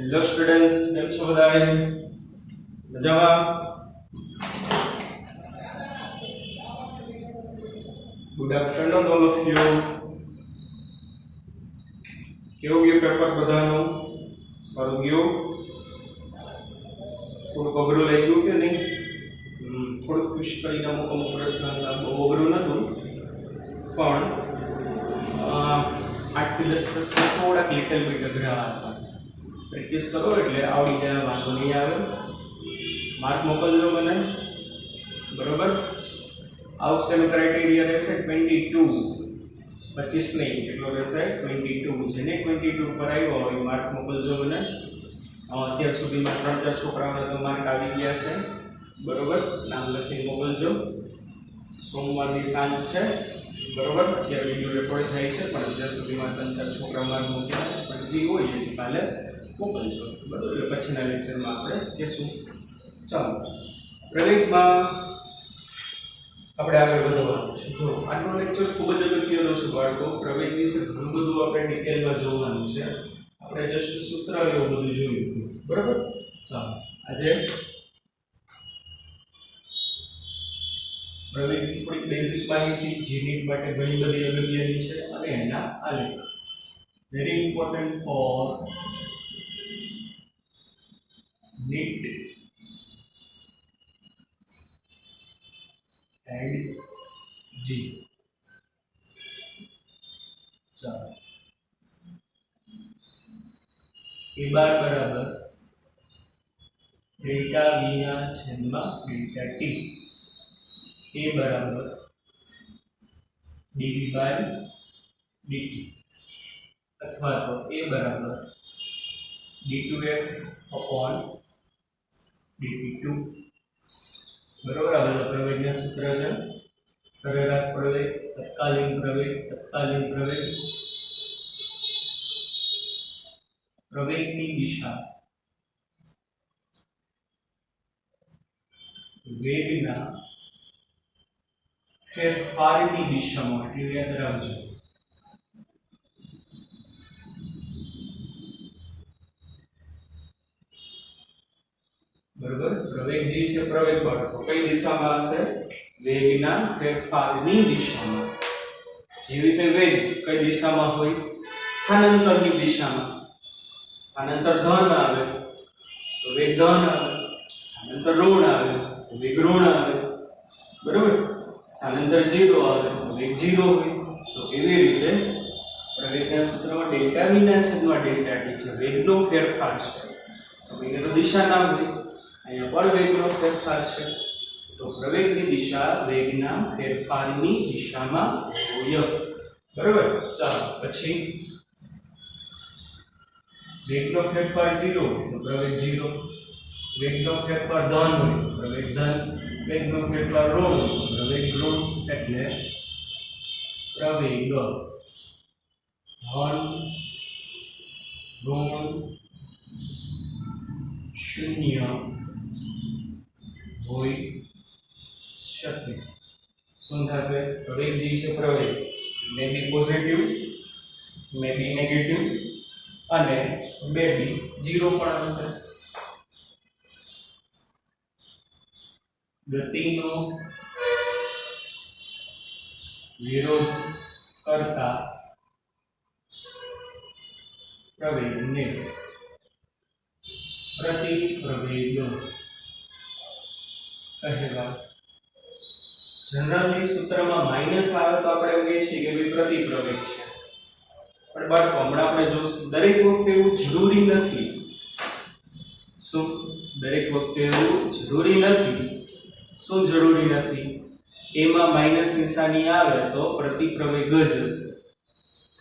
Hello students, કેમ છો બધાએ? મજામાં? Good afternoon all of you. કેવું ગયું પેપર બધાનું? સારું ગયું? થોડુંક અઘરું લઈ ગયું કે નહીં? થોડુંક ખુશ કરીને અમુક પ્રશ્ન હતા, બહુ અઘરું નહોતું, પણ 8 થી 10 પ્રશ્ન થોડાક લિટલ બીટ અઘરા હતા. પ્રેક્ટિસ કરો એટલે આવડી જાય, વાંધો નહીં આવે. માર્ક મોકલજો મને, બરોબર? આ વખતેનો ક્રાઇટેરિયા રહેશે 22, 25 નહીં, કેટલો રહેશે? 22. જેને 22 પર આવ્યો હોય માર્ક મોકલજો મને. અત્યાર સુધીમાં 3-4 છોકરાઓને તો માર્ક આવી ગયા છે, બરોબર? નામ લખીને મોકલજો. સોમવારની સાંજ છે, બરોબર? અત્યારે વિડીયો રેકોર્ડ થાય છે, પણ અત્યાર સુધીમાં 3-4 છોકરા માર્ક મોકલ્યા છે, પણ જે હોય છે કાલે મોકલજો, બરોબર? પછીના લેક્ચરમાં આપણે કહેશું. ચાલો, પ્રવેગમાં આપણે આગળ વધવાનું છે. જો આજનો લેક્ચર ખૂબ જ અગત્યનો છે બાળકો. પ્રવેગ વિશે ઘણું બધું આપણે ડિટેલમાં જોવાનું છે. આપણે જસ્ટ સૂત્ર એવું બધું જોયું, બરોબર? ચાલો, આજે પ્રવેગની થોડી બેઝિક માહિતી જીનીટ માટે ઘણી બધી અગત્યની છે, અને એના આલેખ very important for NEET and G. ચાલો, a બાર બરાબર ડેલ્ટા v ના છેદમાં ડેલ્ટા t, a બરાબર dv બાય dt, અથવા તો a બરાબર d2x upon dt2, બરોબર? આ બધા પ્રવેગના સૂત્ર છે. સરેરાશ પ્રવેગ, તત્કાલીન પ્રવેગ, તત્કાલીન પ્રવેગ, પ્રવેગની દિશા, વેગના ફેરફારની દિશામાં, એટલું યાદ રાખજો. બરોબર? પ્રવેગ જે છે, પ્રવેગ બાળકો કઈ દિશામાં હશે? વેગના ફેરફારની દિશામાં. જેવી રીતે વેગ કઈ દિશામાં હોય? સ્થાનાંતરની દિશામાં. સ્થાનાંતર ધન આવે તો વેગ ધન આવે, સ્થાનાંતર ઋણ આવે તો વેગ ઋણ આવે, બરોબર? સ્થાનાંતર 0 આવે તો વેગ 0 હોય. તો એવી રીતે પ્રવેગના સૂત્રમાં ડેલ્ટા v ના છેદમાં ડેલ્ટા t છે, વેગનો ફેરફાર છે. સમયને તો દિશા ના હોય, અહીંયા પણ વેગનો ફેરફાર છે, તો પ્રવેગની દિશા વેગના ફેરફારની દિશામાં હોય, બરોબર? ચાલો, પછી વેગનો ફેરફાર 0 તો પ્રવેગ 0, વેગનો ફેરફાર ધન હોય તો પ્રવેગ ધન, વેગનો ફેરફાર ઋણ હોય તો પ્રવેગ ઋણ. એટલે પ્રવેગ ધન, ઋણ, શૂન્ય હોય શકે. શું થશે? પ્રવેગ જે છે, પ્રવેગ મે બી પોઝિટિવ, મે બી નેગેટિવ, અને મે બી 0 પણ હશે. ગતિનો વિરોધ કરતા પ્રવેગને પ્રતિપ્રવેગ કહેવાય. જનરલી સૂત્રમાં માઈનસ આવે તો આપણે એવું કહીએ છીએ કે ભાઈ પ્રતિપ્રવેગ છે, પણ બાળકો હમણાં આપણે જોશું દરેક વખતે એવું જરૂરી નથી. શું દરેક વખતે એવું જરૂરી નથી? શું જરૂરી નથી? એમાં માઈનસ નિશાની આવે તો પ્રતિપ્રવેગ જ હશે.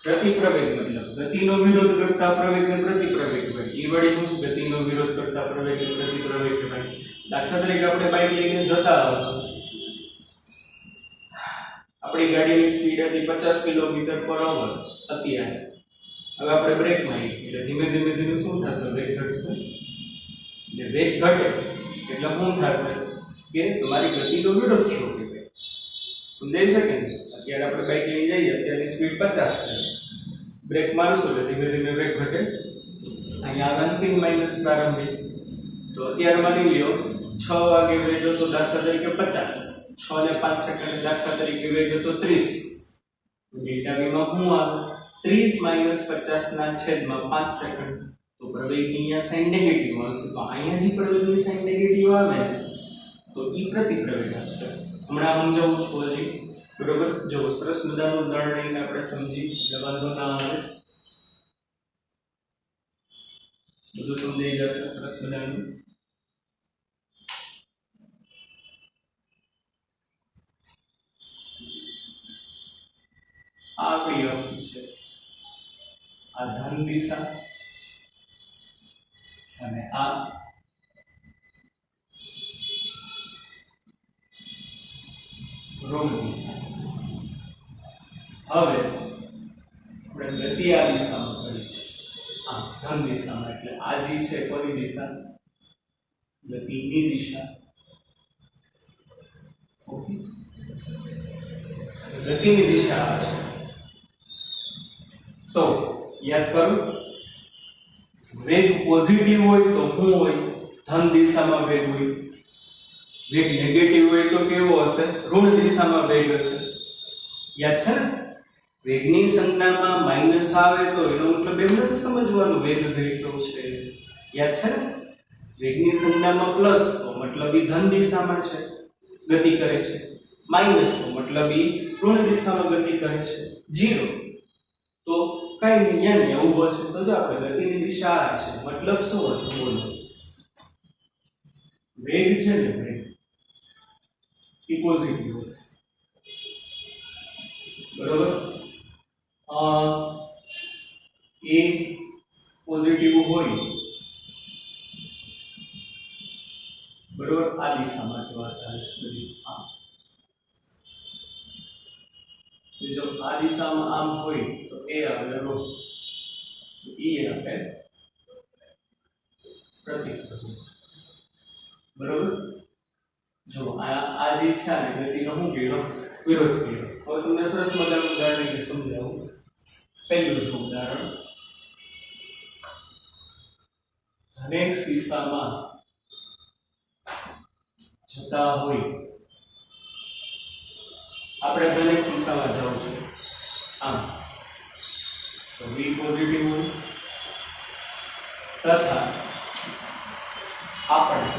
પ્રતિપ્રવેગ મતલબ ગતિનો વિરોધ કરતા પ્રવેગને પ્રતિપ્રવેગ કહેવાય. એ વળી ગતિનો વિરોધ કરતા પ્રવેગને પ્રતિપ્રવેગ કહેવાય. દાખલા તરીકે આપણે બાઇક લઈને જતા હશું, આપણી ગાડીની સ્પીડ હતી 50 કિલોમીટર/અવર અત્યારે. હવે આપણે બ્રેક મારી એટલે ધીમે ધીમે ધીમે શું થશે? વેગ ઘટશે. એટલે વેગ ઘટે એટલે શું થશે? કે તમારી ગતિનો વિરોધ થયો કહેવાય. સમજાય છે કે નહીં? અત્યારે આપણે બાઇક લઈને જઈએ, અત્યારની સ્પીડ 50 છે, બ્રેક મારશો એટલે ધીમે ધીમે વેગ ઘટે. અહીંયા અંતિમ માઈનસ પ્રારંભિક તો અત્યારે માની લ્યો 6 વાગે વેગ હતો દાખલા તરીકે 50 6 ને 5 સેકન્ડ દાખલા તરીકે વેગ હતો 30 ડેલ્ટા v માં શું આવે 30 - 50 ના છેદમાં 5 સેકન્ડ તો પ્રવેગની અહીંયા સાઇન નેગેટિવ આવશે તો અહીંયા જે પ્રવેગની સાઇન નેગેટિવ આવે તો ઈ પ્રતિપ્રવેગ આવશે હમણાં સમજાવું છું હજી બરોબર જો સરસ મજાનું ઉદાહરણ લઈને આપણે સમજી વાંધો ના આવે બધું સમજાઈ જશે સરસ મજાનું આ કઈ અક્ષ છે આ ધન દિશા અને આ ઋણ દિશા હવે આપણે ગતિ આ દિશામાં કરી છે આ ધન દિશામાં એટલે આ જે છે કોની દિશા ગતિની દિશા ઓકે ગતિની દિશા આ છે તો યાદ કરો વેગ પોઝિટિવ હોય તો શું હોય ધન દિશામાં વેગ હોય વેગ નેગેટિવ હોય તો કેવો હશે ઋણ દિશામાં વેગ હશે યાદ છે ને વેગની સંજ્ઞામાં માઈનસ આવે તો એનો મતલબ એમ નથી સમજવાનું વેગ ઘટ્યો છે યાદ છે ને વેગની સંજ્ઞામાં પ્લસ તો મતલબ એ ધન દિશામાં છે ગતિ કરે છે માઈનસ તો મતલબ એ ઋણ દિશામાં ગતિ કરે છે 0 તો કઈ નહીં અહીંયા ઉભો છે તો જો આપણે ગતિની દિશા આ છે મતલબ શું હશે બોલો વેગ છે ને વેગ એ પોઝિટિવ હશે બરોબર એ પોઝિટિવ હોય બરોબર આ દિશામાં વાત આવે છે બધી જો આ દિશામાં આમ હોય તો એ આવે રો એ આપણે પ્રતિક્રમણ બરોબર જો આ જે છે ને ગતિનો શું કર્યો વિરોધ કર્યો હવે તમને સરસ મજાનું ઉદાહરણ લઈને સમજાવું પહેલું જો ઉદાહરણ ધનેક દિશામાં જતા હોય આપણે ધનેક દિશામાં જાવ છું આમ તો v પોઝિટિવ હોય તથા આપણે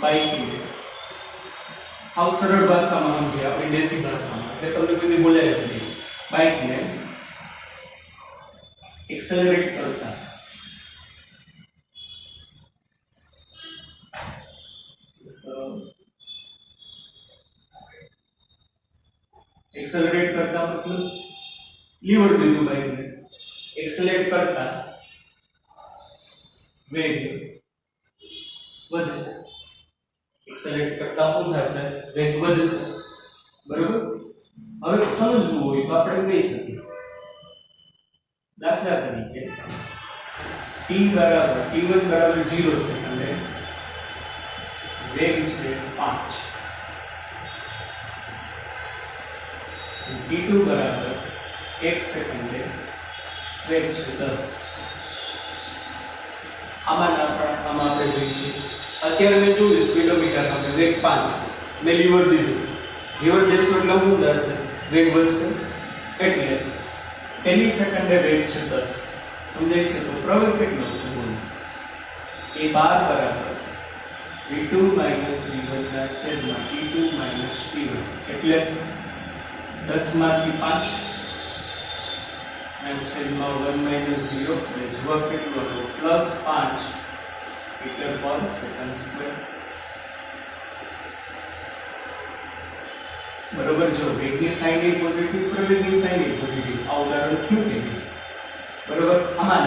બાઇક આવ સરળ ભાષામાં સમજીએ આપણી દેશી ભાષામાં એટલે તમને કોઈ બોલાય નહીં બાઇકને એક્સેલરેટ કરતા एक्सेलरेट करता मतलब लीवर दीधु बाइक ने एक्सेलरेट करता वेग વધે एक्सेलरेट करता શું થશે વેગ વધશે બરાબર હવે સમજવું હોય તો આપણે કહી શકીએ દાખલા તરીકે t1 બરાબર 0 સેકન્ડે વેગ છે 5 t2 बराबर 1 सेकंडे वेग છે 10 આમાં આપણે જોઈશું અત્યારે મેં જોયું સ્પીડોમીટર આપણે વેગ 5 મેં લીવર દીધું લીવર દેશો એટલે શું થશે વેગ વધશે એટલે પહેલી સેકન્ડે વેગ છે 10 સમજાય છે તો પ્રવેગ કેટલો છે બોલો એ 12 બરાબર v2 v1 ના છેદમાં t2 t1 એટલે 10 માંથી 5 અને છેદમાં 1 - 0 એટલે જવાબ કેટલો હતો +5 મીટર પર સેકન્ડ સ્ક્વેર બરોબર જો વેગની સાઇન એ પોઝિટિવ પ્રવેગની સાઇન એ પોઝિટિવ આ ઉદાહરણ થયું કે નહીં બરોબર આમાં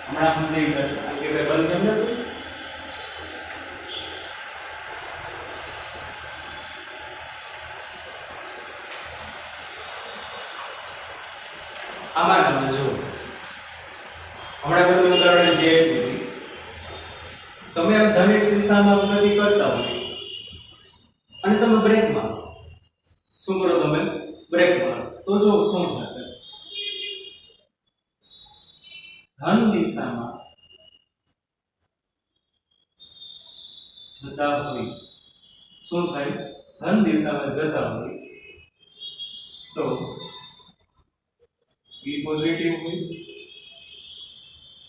હમણાં સમજાઈ જશે આ કે ભાઈ બંધ કેમ નતું આમાં જો હમણાં બધું ઉદાહરણ જે દીધી તમે આમ ધનેક દિશામાં ગતિ કરતા હોય અને તમે બ્રેક મારો શું કરો તમે બ્રેક મારો તો જો શું થશે ધન દિશામાં જતા હોય શું થાય ધન દિશામાં જતા હોય તો બી પોઝિટિવ હોય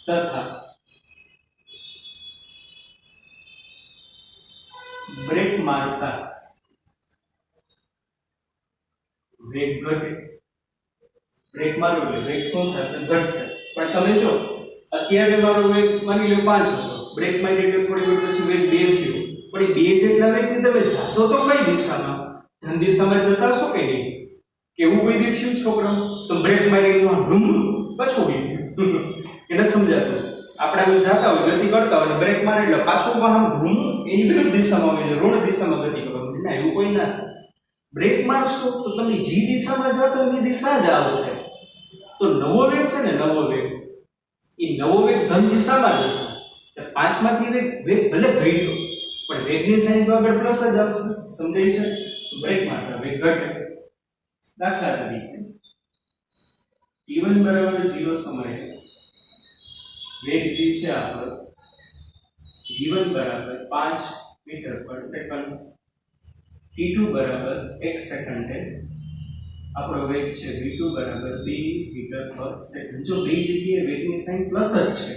તથા બ્રેક મારતા વેગ ઘટે બ્રેક મારો એટલે વેગ શું થશે ઘટશે પણ તમે જો અત્યારે મારો વેગ માની લો 5 હતો બ્રેક મારી એટલે થોડી વાર પછી વેગ 2 થયો પણ એ 2 જેટલા વેગથી તમે જાશો તો કઈ દિશામાં ધન દિશામાં જતા છો કે નહીં કેવું વૈધી થયું છોકરા તો બ્રેક મારીનો ધૂમ પાછો ગયો એને સમજાતું આપણે આમ જાતા હોય ગતિ કરતા હોય બ્રેક મારે એટલે પાછું વાહન ધૂમ એની વિરુદ્ધ દિશામાં આવે ઋણ દિશામાં ગતિ કરવાની ના એવું કોઈ ના બ્રેક મારશો તો તમે જે દિશામાં જાતો એની દિશા જ આવશે તો નવો વેગ છે ને નવો વેગ એ નવો વેગ ધન દિશામાં જશે એટલે 5 માંથી વેગ ભલે ઘટ્યો પણ વેગની સાઈન તો આગળ પ્લસ જ આવશે સમજાય છે બ્રેક મારતા વેગ ઘટે દાખલા તરીકે t1 બરાબર 0 સમયે વેગ જે છે આપણો v1 બરાબર 5 મીટર પર સેકન્ડ t2 બરાબર 1 સેકન્ડે આપણો વેગ છે v2 બરાબર 2 મીટર પર સેકન્ડ જો બે જગ્યાએ વેગની સાઈન પ્લસ જ છે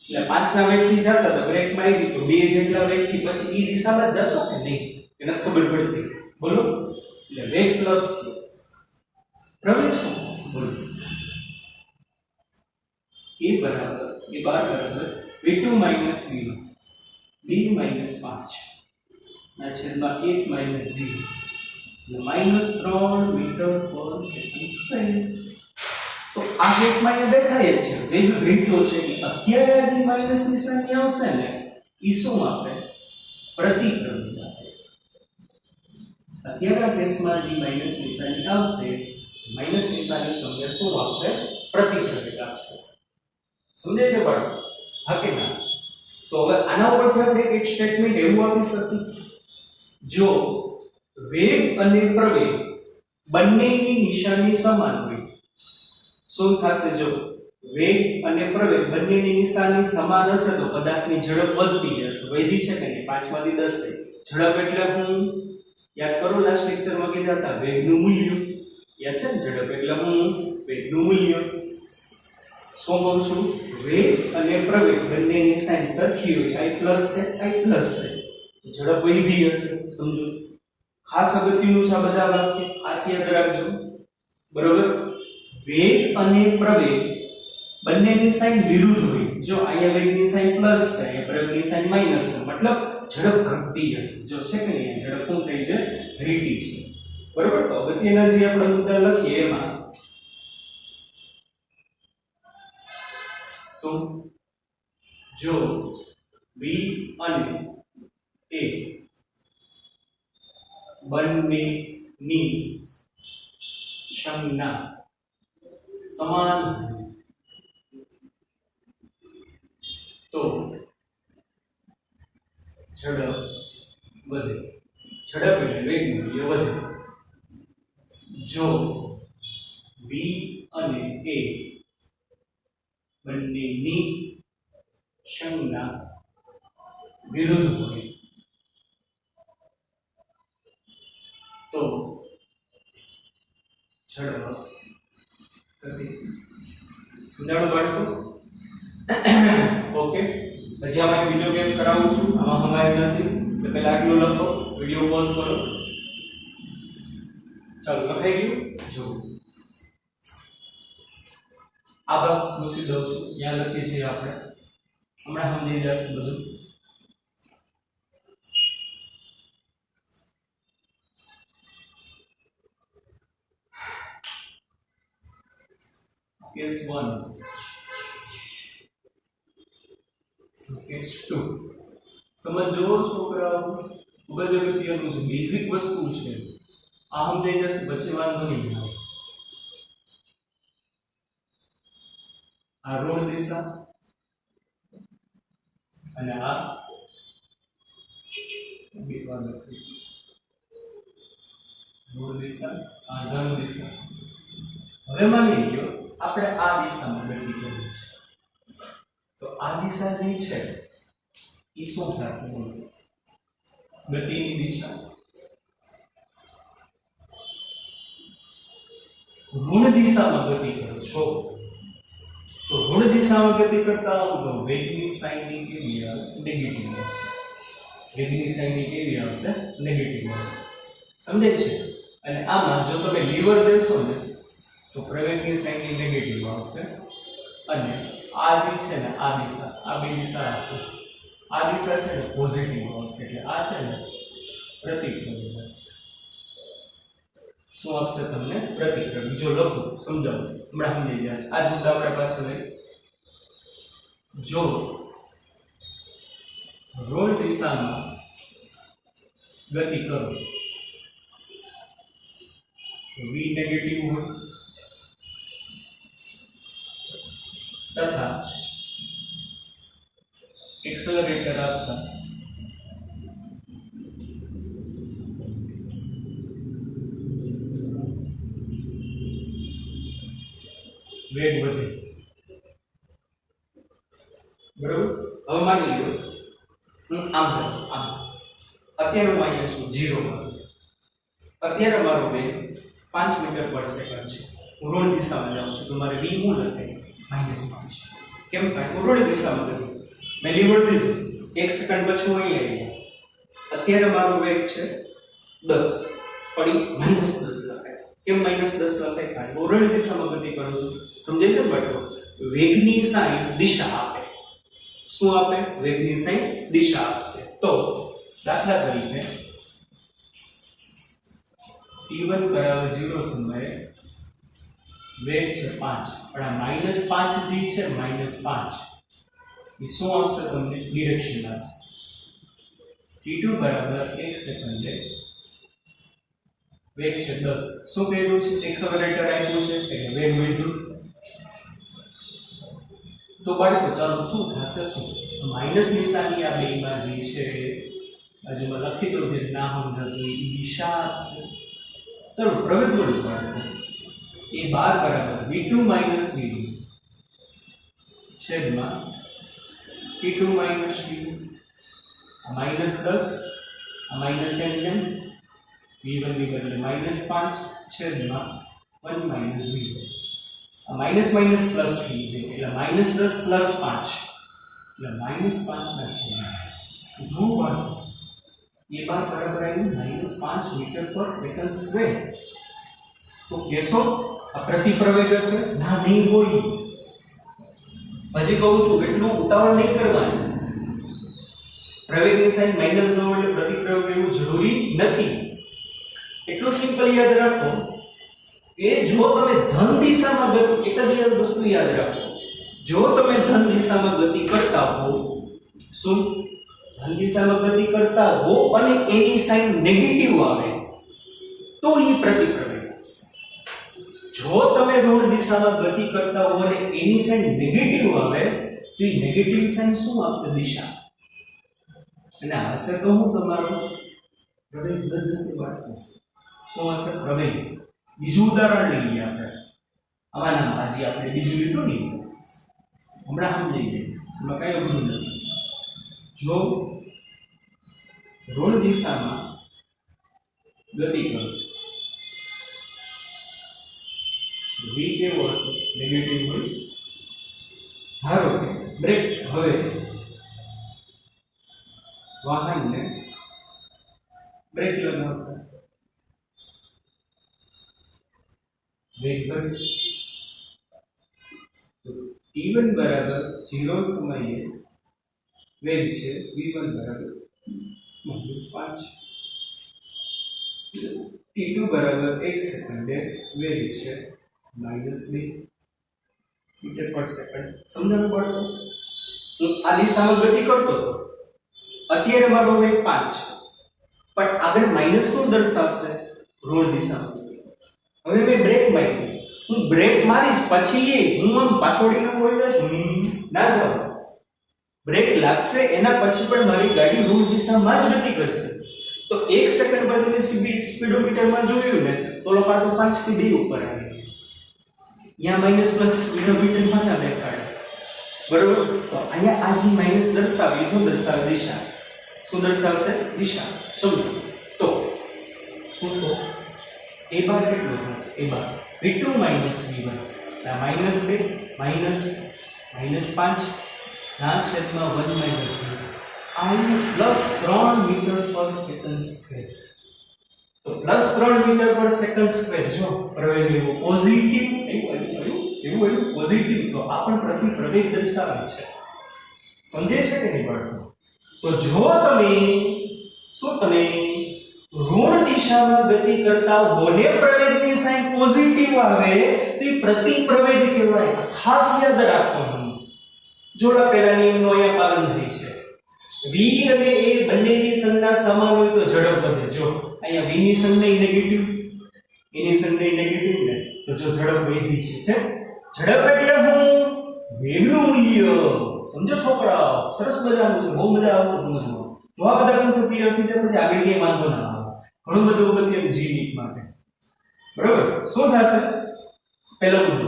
એટલે 5 ના વેગથી જતા તો બ્રેક મારી તો 2 જેટલા વેગથી પછી ઈ દિશામાં જ જશો કે નહીં એને ખબર પડતી બોલો એટલે વેગ પ્લસ પ્રવેગ શું બોલો a બરાબર a બાર બરાબર v2 minus v1 b minus 5 ના છેદમાં 1 માઈનસ 0 એટલે માઈનસ 3 મીટર પર સેકન્ડ સ્ક્વેર તો આ કેસમાં એ દેખાય છે વેગ ઘટ્યો છે કે અત્યારે આ જે માઈનસ નિશાની આવશે ને ઈ શું આપે પ્રતિક્રમિક આપે અત્યારે આ કેસમાં જે માઈનસ નિશાની આવશે માઈનસ નિશાની તમને શું આપશે પ્રતિક્રમિક આપશે સમજે છે બાળકો હા કે ના તો હવે આના ઉપરથી આપણે એક સ્ટેટમેન્ટ એવું આપી શકીએ જો વેગ અને પ્રવેગ બંનેની નિશાની સમાન હોય શું થશે જો વેગ અને પ્રવેગ બંનેની નિશાની સમાન હશે તો પદાર્થની ઝડપ વધતી જશે વધી છે કે નહીં 5 માંથી 10 થઈ ઝડપ એટલે હું યાદ કરો લાસ્ટ લેક્ચરમાં કીધા હતા વેગનું મૂલ્ય યાદ છે ને ઝડપ એટલે હું વેગનું મૂલ્ય શું કહું છું વેગ અને પ્રવેગ બંનેની સાઈન સરખી હોય i પ્લસ છે ઝડપ વધી હશે સમજો ખાસ અગત્યનું છે આ બધા વાક્ય ખાસ યાદ રાખજો બરોબર વેગ અને પ્રવેગ બંનેની સાઈન વિરુદ્ધ હોય જો અહીંયા વેગની સાઈન પ્લસ છે અહીંયા પ્રવેગની સાઈન માઈનસ છે મતલબ ઝડપ ઘટતી હશે જો છે કે નહીં ઝડપ શું થઈ છે ઘટી છે બરોબર તો અગત્યના જે આપણે મુદ્દા લખીએ એમાં શું જો v અને a બંનેની સંજ્ઞા સમાન તો ઝડપ વધે ઝડપ એટલે વેગનું મૂલ્ય વધે જો v અને a બંનેની સંજ્ઞા વિરુદ્ધ હોય તો ઝડપ ઘટે સમજાણું બાળકો ઓકે પછી આમાં બીજો કેસ કરાવું છું આમાં હમાય નથી તો પહેલા આટલું લખો વિડિયો પોઝ કરો ચાલો લખાઈ ગયું જો આ ભાગ મૂકી દઉં છું ત્યાં લખીએ છીએ આપણે હમણાં સમજી જશે બધું કેસ 1 કેસ 2 સમજો છોકરાઓ ખૂબ જ અગત્યનું છે બેઝિક વસ્તુ છે આ સમજાઈ જશે પછી વાંધો નહીં આવે આ ઋણ દિશા અને આ ઋણ દિશા આ ધન દિશા હવે માની લો આપણે આ દિશામાં ગતિ કરવી છે, તો આ દિશા જે છે એ શું થશે? ગતિની દિશા ઋણ દિશામાં ગતિ કરો છો, તો ઋણ દિશામાં ગતિ કરતા હો તો વેગની સાઈન કેવી આવે? નેગેટિવ આવશે. વેગની સાઈન કેવી આવશે? નેગેટિવ આવશે. સમજાય છે? અને આમાં જો તમે લીવર દેશો ને તો પ્રવેગની સાઈન નેગેટિવ આવશે, અને આ જે છે ને આ દિશા, આ બે દિશા આવશે, આ દિશા છે ને પોઝિટિવ આવશે, એટલે આ છે ને પ્રતિક્રમિક આવશે. શું આપશે તમને? પ્રતિક્રમિક. જો લખો સમજાવું, હમણાં સમજી જશે. આ જ મુદ્દા આપણે પાસે લઈ, જો ઋણ દિશામાં ગતિ કરો તો v નેગેટિવ હોય તથા એક્સેલરેટર આપતા વેગ વધે. બરોબર? હવે માની લો હું આમ જાઉં છું, આમ. અત્યારે હું અહીંયા છું 0 માં. અત્યારે મારો વેગ 5 મીટર પર સેકન્ડ છે. હું ઋણ દિશામાં જાઉં છું તો મારે v શું લખાય? -5. કેમ? કારણ કે ઋણ દિશામાં ગયું. મેં લીવર લીધું, 1 સેકન્ડ પછી હું અહીંયા આવ્યો. અત્યારે મારો વેગ છે 10, પડી -10 લખાય. કેમ -10 લખાય? કારણ કે ઋણ દિશામાં ગતિ કરું છું. સમજાય છે બટો? વેગની સાઈન દિશા આપે. શું આપે? વેગની સાઈન દિશા આપશે. તો દાખલા તરીકે t1 બરાબર 0 સમયે વેગ છે 5, પણ આ -5 જે છે -5 એ શું આપશે તમને? ડિરેક્શન આપશે. t2 બરાબર 1 સેકન્ડે વેગ છે 10. શું કર્યું છે? એક્સેલરેટર આપ્યું છે એટલે વેગ વધ્યું. તો બાળકો ચાલો શું થશે? શું માઈનસ નિશાની આ બેમાં જે છે બાજુમાં લખી દો, જે ના સમજાતું એ દિશા આપશે. ચલો પ્રવેગ બોલો બાળકો. એ 12 બરાબર v2 માઈનસ v2 છેદમાં t2 માઈનસ v2. આ -10, આ માઈનસ એમ v1 ની બદલે -5 છેદમાં 1 માઈનસ 0. આ માઈનસ માઈનસ પ્લસ થઈ છે એટલે -10 પ્લસ 5 એટલે -5 ના છેદમાં. જો બાળકો એ બાર બરાબર આવ્યું -5 મીટર પર સેકન્ડ સ્ક્વેર. તો કેસો આ પ્રતિપ્રવેગ હશે? ના, નહીં હોય. હજી કહું છું એટલું ઉતાવળ નહીં કરવાનું. પ્રવેગની સાઈન માઈનસ હોય એટલે પ્રતિપ્રવેગ એવું જરૂરી નથી. એટલું સિમ્પલ યાદ રાખો કે જો તમે ધન દિશામાં ગતિ, એક જ વસ્તુ યાદ રાખો, જો તમે ધન દિશામાં ગતિ કરતા હો, શું ધન દિશામાં ગતિ કરતા હો અને એની સાઈન નેગેટિવ આવે તો એ પ્રતિપ્રવેગ હશે. જો તમે ઋણ દિશામાં ગતિ કરતા હો અને એની સાઈન નેગેટિવ આવે તો એ નેગેટિવ સાઈન શું આપશે? દિશા. અને હશે તો હું તમારો પ્રવેગ જશે બાળકો. શું હશે? પ્રવેગ. બીજું ઉદાહરણ લઈએ આપણે. આમાં આજે આપણે બીજું લીધું ને, હમણાં સમજી ગઈ. એમાં કઈ અઘરું નથી. જો ઋણ દિશામાં ગતિ કરો, v કેવો હશે? નેગેટિવ હોય. ધારો કે બ્રેક, હવે વાહનને બ્રેક લગાવતા વેગ ઘટે. તો t1 બરાબર 0 સમયે વેગ છે v1 બરાબર -5. t2 બરાબર 1 સેકન્ડે વેગ છે -2 મીટર પર સેકન્ડ. સમજાણું પડતો? હું આ દિશામાં ગતિ કરતો હતો. અત્યારે મારો વેગ 5 પણ આગળ માઈનસ શું દર્શાવશે? ઋણ દિશામાં. હવે મેં બ્રેક મારી, હું બ્રેક મારીશ પછી હું આમ પાછોડીને બોલી જઈશ, ના જાવ. બ્રેક લાગશે એના પછી પણ મારી ગાડી ઋણ દિશામાં જ ગતિ કરશે. તો 1 સેકન્ડ પછી મેં સ્પીડોમીટરમાં જોયું ને તો પાટો 5 થી 2 ઉપર આવી ગયો. यहाँ माइनस प्लस વીનો બીટન માના દેખાડે બરોબર તો અહીંયા આ જે માઈનસ દર્શાવે શું દર્શાવે દિશા શું દર્શાવશે દિશા સમજો તો શું તો a બાર કેટલું થશે a bar v2 minus v1 આ માઈનસ 2 માઈનસ 5 ના છેદમાં 1 માઈનસ 0 આ પ્લસ 3 મીટર પર સેકન્ડ સ્ક્વેર તો પ્લસ 3 મીટર પર સેકન્ડ સ્ક્વેર જો પ્રવેગ એવો પોઝિટિવ એવું પોઝિટિવ તો આ પણ પ્રતિ પ્રવેગ દર્શાવે છે સમજે છે કે નહીં બાળકો તો જો તમે ઋણ દિશામાં ગતિ કરતા હો ને પ્રવેગની સાઇન પોઝિટિવ આવે તો પ્રતિ પ્રવેગ કહેવાય ખાસ યાદ રાખવાનું જોડા પહેલા નિયમનો અહીંયા પાલન થઈ છે v અને a બંનેની સંજ્ઞા સમાન હોય તો ઝડપ વધે જો અહીંયા v ની સંજ્ઞા નેગેટિવ a ની સંજ્ઞા નેગેટિવ ને તો જો ઝડપ વધી છે ઝડપ એટલે હું વેગનું મૂલ્ય સમજો છોકરાઓ સરસ મજાનું છે બહુ મજા આવશે સમજવામાં જો આ બધા કન્સેપ્ટ ક્લિયર થઈ જાય પછી આગળ કઈ વાંધો ના આવે ઘણું બધું અગત્યનું જીનિક માટે બરોબર શું થશે પહેલો મુદ્દો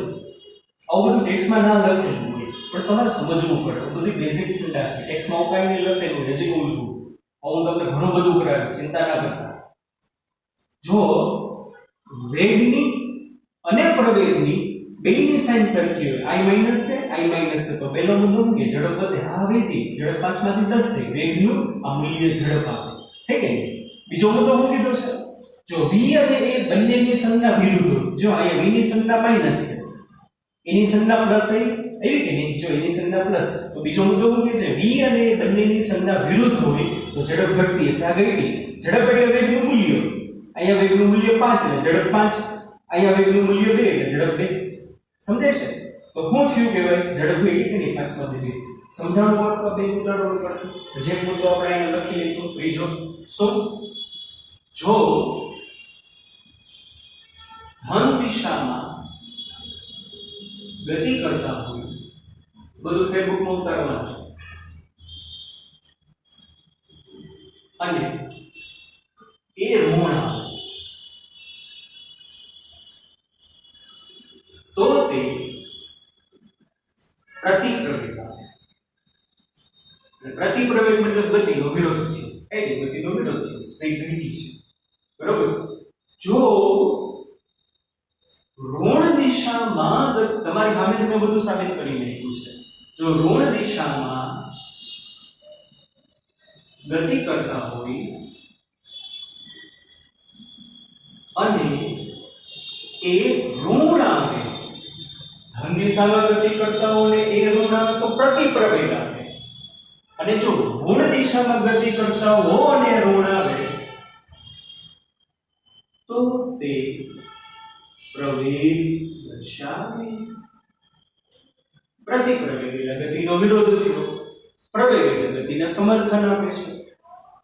આવું બધું ટેક્સ્ટમાં ના લખેલું હોય પણ તમારે સમજવું પડે બધી બેઝિક ફિલ્ટા છે ટેક્સ્ટમાં હું કાંઈ નહીં લખેલું હજી કહું છું હું તમને ઘણું બધું કરાવીશ ચિંતા ના કરતા જો વેગની અને પ્રવેગની બેની સાઇન સરખી હોય i માઈનસ છે i માઈનસ છે તો પહેલો મુદ્દો કે ઝડપ વધે આ વેધી ઝડપ 5 માંથી 10 થઈ વેગનું આ મૂલ્ય ઝડપ આપે ઠીક છે બીજો મુદ્દો હું કીધો છે જો v અને a બંનેની સંજ્ઞા વિરુદ્ધ જો અહીંયા v ની સંજ્ઞા માઈનસ છે એની સંજ્ઞા પ્લસ આવી કે નહીં જો એની સંજ્ઞા પ્લસ તો બીજો મુદ્દો હું કે છે v અને a બંનેની સંજ્ઞા વિરુદ્ધ હોય તો ઝડપ ઘટતી હશે આ ઘટી ઝડપ એટલે વેગનું મૂલ્ય અહીંયા વેગનું મૂલ્ય 5 છે ઝડપ 5 અહીંયા વેગનું મૂલ્ય 2 એટલે ઝડપ 2 સમજે છે તો શું થયું કહેવાય ઝડપ ઘટી કે નહીં 5 માંથી 2 સમજાવવાનું હોય તો બે ઉદાહરણો પરથી જે મુદ્દો આપણે અહીં લખી લીધો ત્રીજો શું જો ધન દિશામાં ગતિ કરતા હોય બધું ફેસબુકમાં ઉતારવાનું છે અને એ ઋણ આવે તો તે પ્રતિપ્રવેગ આવે પ્રતિપ્રવેગ મતલબ ગતિનો વિરોધ છે એ ગતિનો વિરોધ છે સ્પીડ ઘટી છે બરોબર જો ઋણ દિશામાં તમારી સામે જ મેં બધું સાબિત કરી નાખ્યું છે જો ઋણ દિશામાં ગતિ કરતા હોય અને એ ઋણ આવે ધન દિશામાં ગતિ કરતા હોય ને એ ઋણ આવે તો પ્રતિપ્રવેગ આવે અને જો ઋણ દિશામાં ગતિ કરતા હો અને ઋણ આવે તો તે પ્રવેગ દર્શાવે પ્રતિપ્રવેગ એટલે ગતિનો વિરોધ થયો પ્રવેગ એટલે ગતિને સમર્થન આપે છે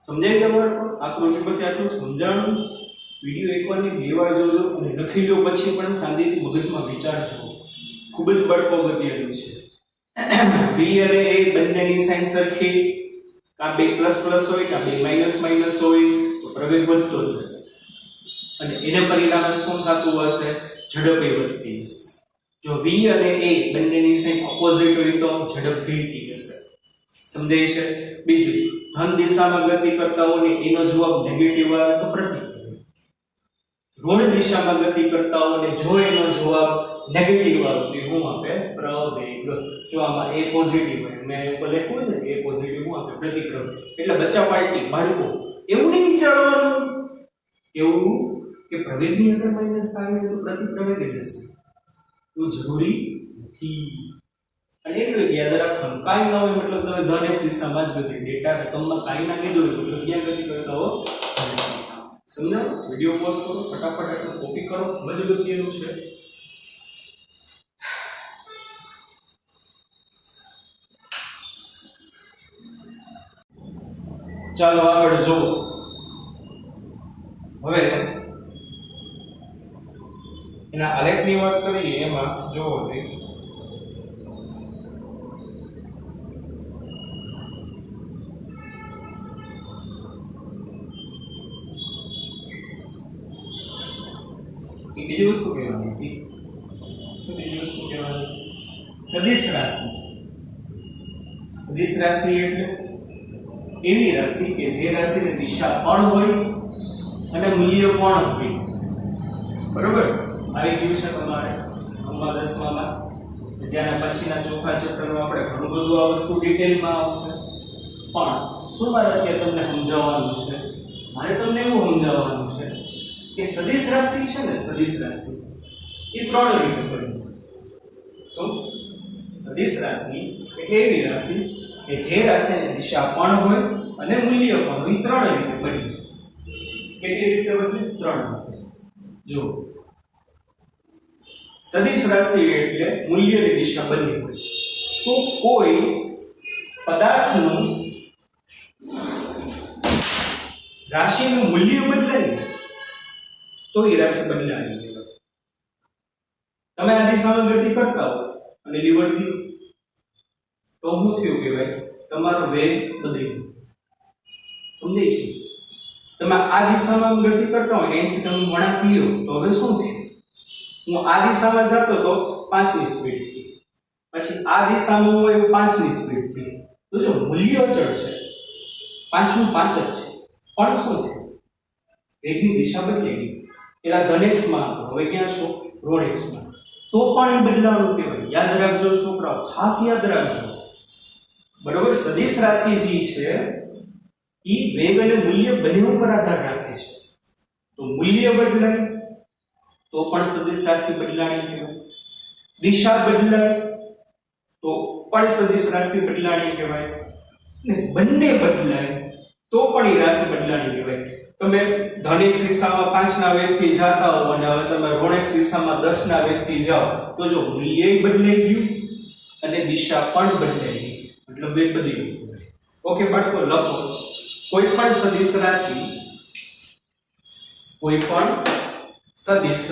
સમજાય તમારે આકૃતિ પરથી આટલું સમજાણું વિડિયો એકવાર ને બે વાર જોજો અને લખી લો પછી પણ શાંતિથી મગજમાં વિચારજો ખૂબ જ બળકો અગત્યનું છે v અને a બંનેની સાઇન સરખી કાં બે પ્લસ પ્લસ હોય કાં બે માઈનસ માઈનસ હોય તો પ્રવેગ વધતો જ હશે અને એને પરિણામે શું થતું હશે ઝડપે વધતી હશે જો v અને a બંનેની સાઇન ઓપોઝિટ હોય તો ઝડપ ઘટતી હશે સમજાય છે બીજું ધન દિશામાં ગતિ કરતા હોય ને એનો જવાબ નેગેટિવ આવે તો પ્રતિપ્રવેગ ઋણ દિશામાં ગતિ કરતા હોય ને જો એનો જવાબ નેગેટિવ આવે તો શું આપે પ્રવેગ જો આમાં a પોઝિટિવ હોય મેં ઉપર લખ્યું છે કે a પોઝિટિવ શું આપે પ્રતિપ્રવેગ એટલે બચ્ચા પાર્ટી બાળકો એવું નહીં વિચારવાનું એવું કે પ્રવેગની અંદર માઈનસ આવે તો પ્રતિપ્રવેગ જ હશે એવું જરૂરી નથી અને એટલું યાદ રાખવાનું કાંઈ ના હોય મતલબ તમે ધન એક દિશામાં જ ગતિ ડેટા રકમમાં કાંઈ ના લીધું હોય મતલબ ક્યાં ગતિ કરતા હો ધન દિશામાં સમજાવો વિડિયો પોઝ કરો ફટાફટ એટલું કોપી કરો ખૂબ જ અગત્યનું છે ચાલો આગળ જો હવે એના આલેખની વાત કરીએ એમાં જોવો છે બીજી વસ્તુ કહેવાની હતી શું બીજી વસ્તુ કહેવાય? સદિશ રાશિ. સદિશ રાશિ એટલે એવી રાશિ કે જે રાશિની દિશા પણ હોય અને મૂલ્ય પણ હોય. બરોબર? આવી ગયું છે તમારે 10માં. જ્યાં પછીના ચોથા ચેપ્ટરમાં આપણે ઘણું બધું આ વસ્તુ ડિટેલમાં આવશે. પણ શું મારે અત્યારે તમને સમજાવવાનું છે? મારે તમને એવું સમજાવવાનું છે કે સદિશ રાશિ છે ને, સદિશ રાશિ એ ત્રણ રીતે બને. શું? સદિશ રાશિ એટલે એવી રાશિ કે જે રાશિની દિશા પણ હોય અને મૂલ્ય પણ હોય. ત્રણ રીતે બને. કેટલી રીતે બને? ત્રણ રીતે. જો સદિશ રાશિ એટલે મૂલ્યની દિશા બંને હોય. તો કોઈ પદાર્થનું રાશિનું મૂલ્ય બદલાય તો એ રાશિ બદલાવી કહેવાય. તમે આ દિશામાં ગતિ કરતા હો અને લીવરથી તો શું થયું કહેવાય? તમારો વેગ બદલ્યો. સમજાય છે? તમે આ દિશામાં ગતિ કરતા હોય એનાથી તમે વળાંક લ્યો તો હવે શું થયું? હું આ દિશામાં જતો તો 5ની સ્પીડથી, પછી આ દિશામાં હું એવું 5ની સ્પીડથી. તો જો મૂલ્ય અચળ છે, 5નું 5 જ છે, પણ શું થયું? વેગની દિશા બદલાઈ ગઈ. પેલા ધન x માં હવે ક્યાં છો? ઋણ x માં. તો પણ એ બદલાવાનું કહેવાય. યાદ રાખજો છોકરાઓ, ખાસ યાદ રાખજો. બરોબર? સદિશ રાશિ જે છે એ વેગ અને મૂલ્ય બંને ઉપર આધાર રાખે છે. તો મૂલ્ય બદલાય તો પણ સદિશ રાશિ બદલાણી કહેવાય. દિશા બદલાય તો પણ સદિશ રાશિ બદલાણી કહેવાય. ને બંને બદલાય તો પણ એ રાશિ બદલાણી કહેવાય. તમે ધન x દિશામાં 5 ના વેગથી જાતા હો અને હવે તમે ઋણ x દિશામાં 10 ના વેગથી જાઓ તો જો મૂલ્ય બદલાઈ ગયું અને દિશા પણ બદલાઈ ગઈ. એટલે વેગ બદલી ગયો. ઓકે બાળકો, લખો. કોઈ પણ સદિશ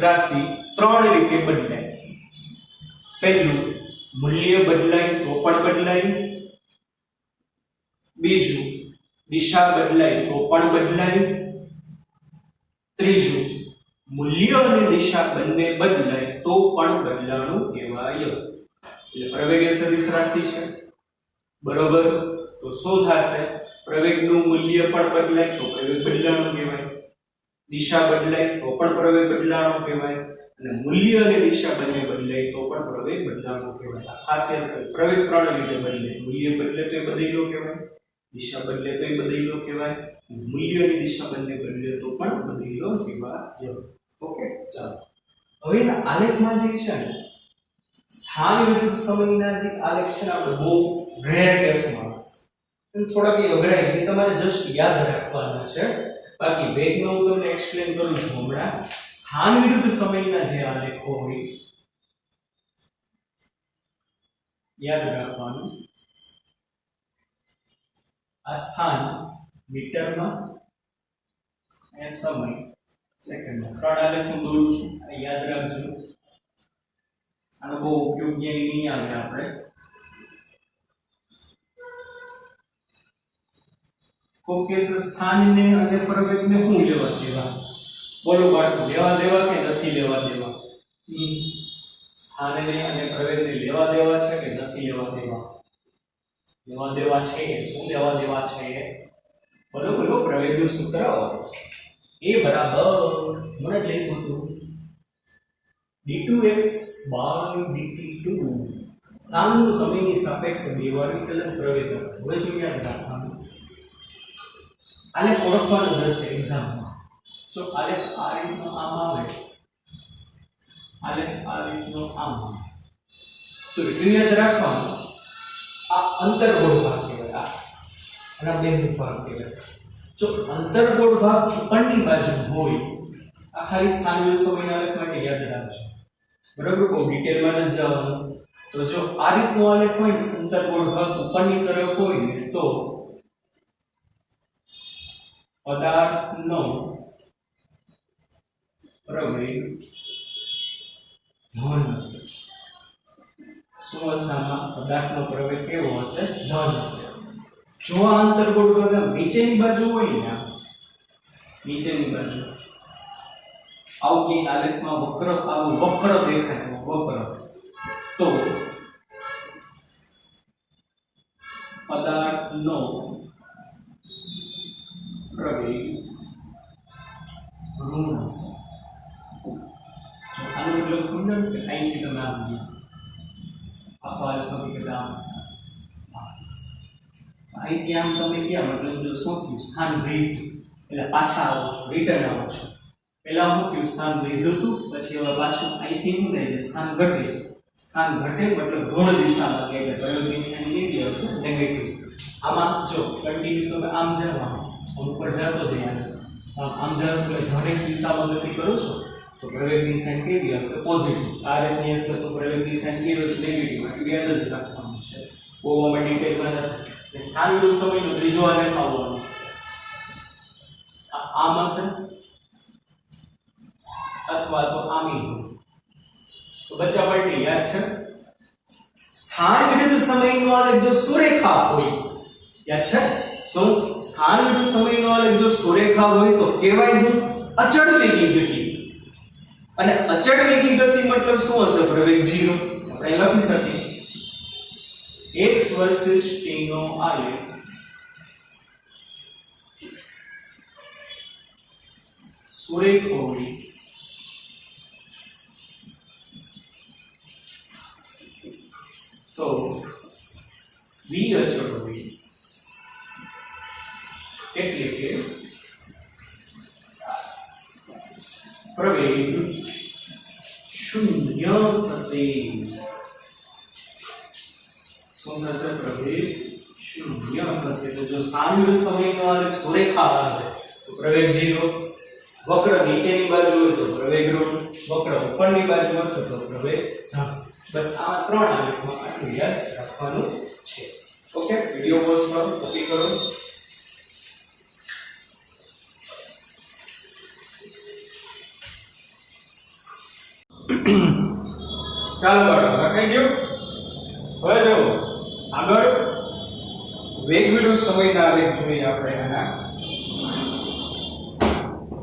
રાશિ ત્રણ રીતે બદલાય. પહેલું, મૂલ્ય બદલાય તો પણ બદલાય. બીજું, દિશા બદલાય તો પણ બદલાય. ત્રીજું, મૂલ્ય અને દિશા બંને બદલાય તો પણ બદલાણું કહેવાય. એટલે પ્રવેગ એ સદિશ રાશિ છે. બરોબર? તો શું થશે? પ્રવેગનું મૂલ્ય પણ બદલાય તો પ્રવેગ બદલાણું કહેવાય. દિશા બદલાય તો પણ પ્રવેગ બદલાણો કહેવાય. અને મૂલ્ય અને દિશા બંને બદલાય તો પણ પ્રવેગ બદલાણો કહેવાય. ખાસ યાદ રાખો, પ્રવેગ ત્રણ રીતે બદલાય. મૂલ્ય બદલે તો એ બદલેલો કહેવાય, દિશા બદલે તો એ બદલેલો કહેવાય, મૂલ્ય અને દિશા બંને બદલે તો પણ બદલેલો કહેવાય. ઓકે, ચાલો. હવે આલેખમાં જે છે ને, સ્થાન વિરુદ્ધ સમયના જે આલેખ છે ને, આપણે બહુ રેર કેસમાં આવશે. થોડાક એ અઘરાય છે, તમારે જસ્ટ યાદ રાખવાના છે. બાકી વેગમાં હું તમને એક્સપ્લેન કરું છું હમણાં. સ્થાન વિરુદ્ધ સમયના જે આલેખો હોય યાદ રાખવાનું. આ સ્થાન મીટરમાં અને સમય સેકન્ડમાં. ત્રણ આલેખ હું દોરું છું, આ યાદ રાખજો. આનો બહુ ઉપયોગ નહીં આવે આપણે. કોઈ કેસ સ્થાનને અને પ્રવેગને હું લેવા દેવા? બોલો બાળકો, લેવા દેવા કે નથી લેવા દેવા? સ્થાનને અને પ્રવેગને લેવા દેવા છે કે નથી લેવા દેવા? લેવા દેવા છે. શું લેવા દેવા છે? બોલો બોલો. પ્રવેગનું સૂત્ર એ બરાબર મને જ લખ્યું હતું d2x dt2. સ્થાનનું સમયની સાપેક્ષે બેવાનું વિકલન પ્રવેગ. હવે જો યાદ રાખવાનું, આલેખ ઓળખવાનું રહેશે એક્ઝામમાં. જો આલેખ આ રીતનો આમ આવે, આલેખ આ રીતનો આમ આવે, તો એટલું યાદ રાખવાનું, આ અંતર્ગોળ ભાગ કહેવાય. આ બેનો ભાગ કહેવાય. જો અંતર્ગોળ ભાગ ઉપરની બાજુ હોય, આ ખાલી સ્થાનીય સમયના આલેખ માટે યાદ રાખજો. બરાબર? બહુ ડિટેલમાં ન જવાનું. તો જો આ રીતનો આલેખ હોય, અંતર્ગોળ ભાગ ઉપરની તરફ હોય ને, તો પદાર્થનો પ્રવેગ ધન હશે. શું હશે આમાં? પદાર્થનો પ્રવેગ કેવો હશે? ધન હશે. જો આ અંતર્ગોળ ભાગ નીચેની બાજુ હોય ને, નીચેની બાજુ આવું આલેખમાં વક્ર, આવું વક્ર દેખાય, વક્ર તો પદાર્થનો પ્રવેગ ઋણ હશે. આનો મતલબ ખુલ્લો કે અહીંથી તમે આમ આખો આલેખ કેટલા આમ છે અહીંથી આમ તમે ક્યાં મતલબ જો શું થયું સ્થાન ભેદ એટલે પાછા આવો છો રિટર્ન આવો છો. પહેલા હું થયું સ્થાન ભેદ્યું હતું પછી હવે પાછું અહીંથી શું થાય સ્થાન ઘટે છે. સ્થાન ઘટે મતલબ ઋણ દિશામાં કે એટલે પ્રયોગની સાઇન કેવી આવશે નેગેટિવ. આમાં જો કન્ટિન્યુ તમે આમ જવાનું આમ ઉપર જતો જઈને આમ જશો એટલે ધન દિશામાં ગતિ કરો છો તો પ્રવેગની સાઇન કેવી આવશે પોઝિટિવ. આ રીતની હશે તો પ્રવેગની સાઇન કેવી હશે નેગેટિવ. એટલે યાદ જ રાખવાનું છે બહુ આમાં ડિટેલમાં નથી. સ્થાન વિરુદ્ધ સમયનો ત્રીજો આલેખ આવવાનો છે આમ હશે અથવા તો આમી. તો બચ્ચા પલટી યાદ છે સ્થાન વિરુદ્ધ સમયનો આલેખ જો સુરેખા હોય યાદ છે શું સ્થાન વિરુદ્ધ સમયનો આલેખ જો સુરેખા હોય તો કહેવાય હું અચળ વેગી ગતિ. અને અચળ વેગી ગતિ મતલબ શું હશે પ્રવેગ 0 આપણે લખી શકીએ x વર્સિસ t નો આલેખ સુરેખો હોય તો v અચળ હોય એટલે કે પ્રવેગ 0 થશે. શું થશે પ્રવેગ 0 થશે. તો જો સ્થાન વિરુદ્ધ સમયનો આલેખ સુરેખા આવે તો પ્રવેગ 0. વક્ર નીચેની બાજુ હોય તો પ્રવેગ ઋણ. વક્ર ઉપરની બાજુ હશે તો પ્રવેગ ધન. બસ આ ત્રણ આલેખમાં આટલું યાદ રાખવાનું છે. ઓકે વિડિયો પોઝ કરો કોપી કરો. ચાલો બાળકો લખાઈ ગયું. હવે જો આગળ વેગ વિરુદ્ધ સમયના આલેખ જોઈએ આપણે. આના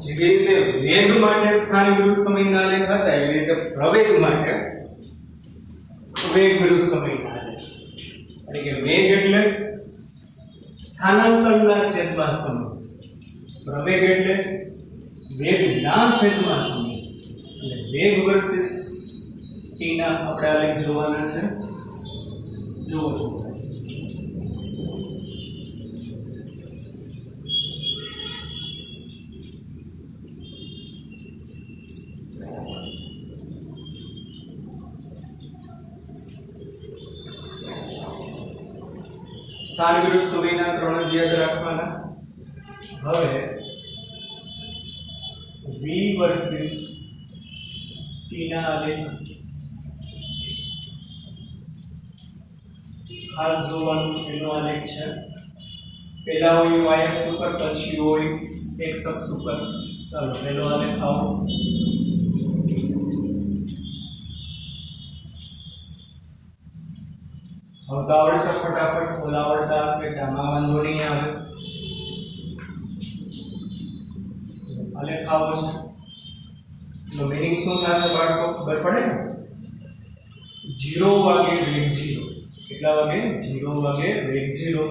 જેવી રીતે વેગ માટે સ્થાન વિરુદ્ધ સમયના આલેખ હતા એવી રીતે પ્રવેગ માટે વેગ વિરુદ્ધ સમયના આલેખ. એટલે કે વેગ એટલે સ્થાનાંતરના છેદમાં સમય, પ્રવેગ એટલે વેગના છેદમાં સમય. એટલે વેગ વર્સિસ t ના આપણે આલેખ જોવાના છે. જોવો છો સ્થાન વિરુદ્ધ સમયના ત્રણ જ યાદ રાખવાના. હવે v વર્સિસ t ના આલેખ ખાસ જોવાનું છે. એનો આલેખ છે પહેલા હોય y અક્ષ ઉપર પછી હોય x અક્ષ ઉપર. ચાલો પહેલો આલેખ આવો. હવે તો આવડશે ફટાફટ. ઓલા આવડતા હશે કે આમાં વાંધો નહીં આવે. આલેખ આવો છે તો મીનિંગ શું થશે બાળકો ખબર પડે ને. 0 વાગે વેગ 0. કેટલા વાગે 0 વાગે વેગ 0.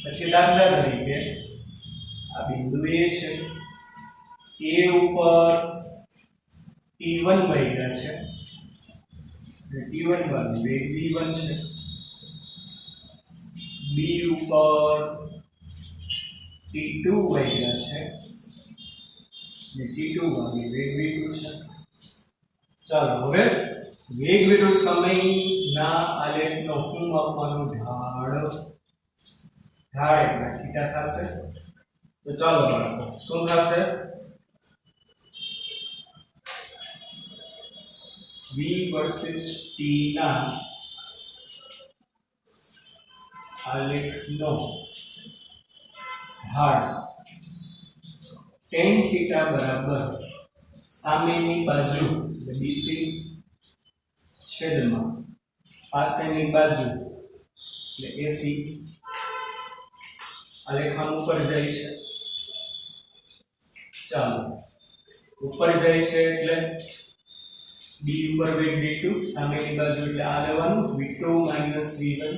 પછી દાખલા તરીકે આ બિંદુ A છે. A ઉપર T1 વહ્યા છે. T1 વાગે વેગ V1 છે. B ઉપર T2 વહ્યા છે. T2 વાગે વેગ V2 છે. ચાલો હવે વેગ વિરુદ્ધ સમયના આલેખનો હું આપવાનો ઢાળ એટલે થીટા થશે. તો ચાલો બાળકો શું થશે v વર્સિસ t ના આલેખનો ઢાળ tan થીટા બરાબર સામેની બાજુ BC છેદમાં પાસેની બાજુ એટલે AC. આલેખાન ઉપર જાય છે. ચાલો ઉપર જાય છે એટલે d ઉપર વેગ d2 સામેની બાજુ એટલે આ લેવાનું v2 v1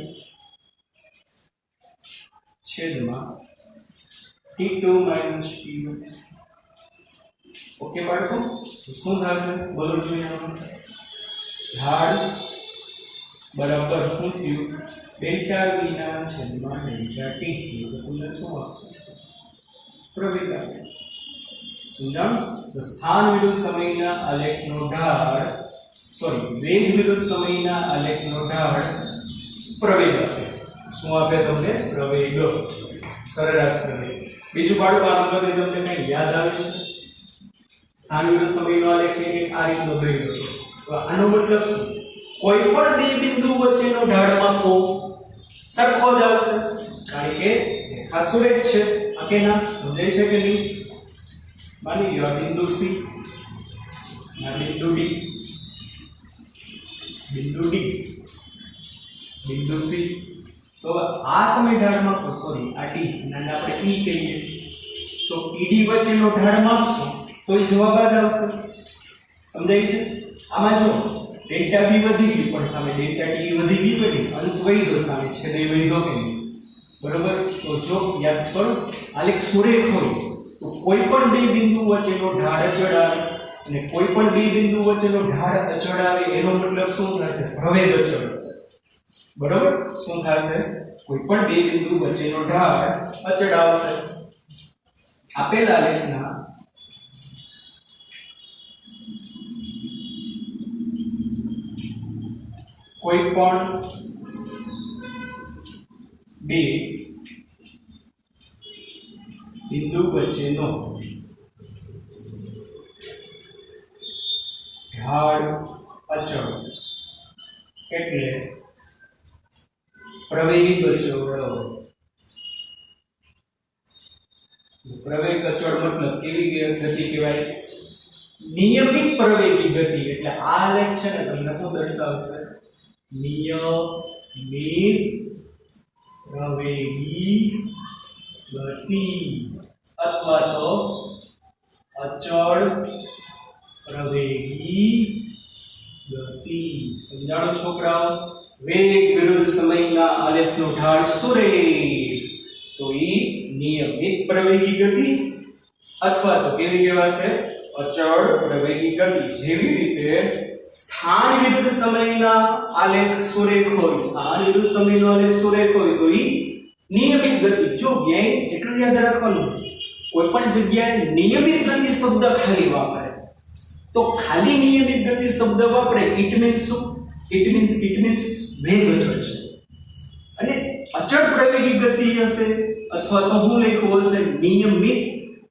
છેદમાં t2 t1 ઓકે બાળકો તો શું થશે બોલો જોઈએ આપણે ઢાળ બરાબર શું થયું ડેલ્ટા v ના છેદમાં ડેલ્ટા t તો તમને શું આવશે પ્રવેગતા સમજાણ તો સ્થાન વિરુદ્ધ સમયના આલેખનો ઢાળ વેગ વિરુદ્ધ સમયના આલેખનો ઢાળ પ્રવેગ આપે શું આપે તમને પ્રવેગ સરેરાશ પ્રવેગ બીજું બાળકો આ નંબરથી તમને કઈ યાદ આવે છે સ્થાન વિરુદ્ધ સમયનો આલેખ એક આ રીતનો દોર્યો છે તો આનો મતલબ શું કોઈ પણ બે બિંદુ વચ્ચેનો ઢાળ માપો સરખો જ આવશે કારણ કે રેખા સુરેખ છે આ કેના સમજાય છે કે નહીં માની લો આ બિંદુ C આ બિંદુ D બિંદુ C તો આ તમે ઢાળ માપો આ T અને આપણે E કહીએ તો ED વચ્ચેનો ઢાળ માપશો તો એ જવાબ જ આવશે સમજાય છે આમાં જો ડેલ્ટા b વધી ગઈ પણ સામે ડેલ્ટા t વધી ગઈ બની અંશ વધ્યો સામે છેદે વધ્યો કે નહીં બરોબર તો જો યાદ કરો આલેખ સુરેખ હોય તો કોઈ પણ બે બિંદુ વચ્ચેનો ઢાળ અચળ આવે અને કોઈ પણ બે બિંદુ વચ્ચેનો ઢાળ અચળ આવે એનો મતલબ શું થશે પ્રવેગ અચળ થશે બરોબર શું થશે કોઈ પણ બે બિંદુ વચ્ચેનો ઢાળ અચળ આવશે આપેલા આલેખના કોઈ પણ બે બિંદુ વચ્ચેનો ઢાળ અચળ એટલે પ્રવેગ અચળ પ્રવેગ અચળ મતલબ કેવી ગતિ કહેવાય નિયમિત પ્રવેગી ગતિ એટલે આ આલેખ છે ને તમને શું દર્શાવશે નિયમિત પ્રવેગી ગતિ અથવા તો અચળ પ્રવેગી ગતિ સમજાણો છોકરાઓ વેગ વિરુદ્ધ સમયના આલેખનો ઢાળ સુરેખ તો ઈ નિયમિત પ્રવેગી ગતિ અથવા તો કેવી કહેવાશે અચળ પ્રવેગી ગતિ જેવી રીતે સ્થાન વિરુદ્ધ સમયના આલેખ સુરેખ હોય સ્થાન વિરુદ્ધ સમયનો આલેખ સુરેખ હોય તો ઈ નિયમિત ગતિ જો વ્યય એટલું યાદ રાખવાનું કોઈ પણ જગ્યાએ નિયમિત ગતિ શબ્દ ખાલી વાપરે તો ખાલી નિયમિત ગતિ શબ્દ વાપરે ઇટ મીન્સ શું ઇટ મીન્સ વેગ અચળ છે અને અચળ પ્રવેગી ગતિ હશે અથવા તો હું લખ્યું હશે નિયમિત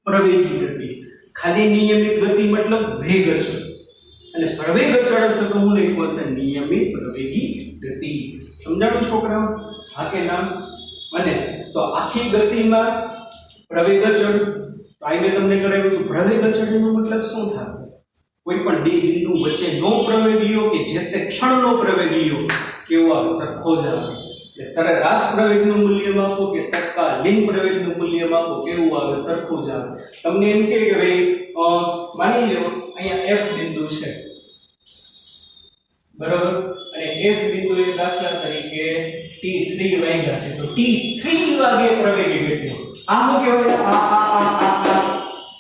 પ્રવેગી ગતિ ખાલી નિયમિત ગતિ મતલબ વેગ અચળ અને પ્રવેગ અચળ હશે તો હું લખ્યું હશે નિયમિત પ્રવેગી ગતિ સમજાણું છોકરાઓ હા કે નામ અને તો આખી ગતિમાં પ્રવેગ અચળ આઈને તમને કરાવ્યું તો પ્રવેગ અચળનો મતલબ શું થશે કોઈ પણ બે બિંદુ વચ્ચે નો પ્રવેગ લ્યો કે જે તે ક્ષણનો પ્રવેગ લ્યો કેવો આવે સરખો જ આવે એટલે સરેરાશ પ્રવેગનું મૂલ્ય માપો કે તત્કાલીન પ્રવેગનું મૂલ્ય માપો કેવું આવે સરખું જ આવે તમને એમ કહે કે ભાઈ માની લો અહીંયા F બિંદુ છે બરાબર અને F બિંદુએ દાખલા તરીકે t3 વાગ્યા છે તો t3 વાગે પ્રવેગી ગતિ આ શું કહેવાય આ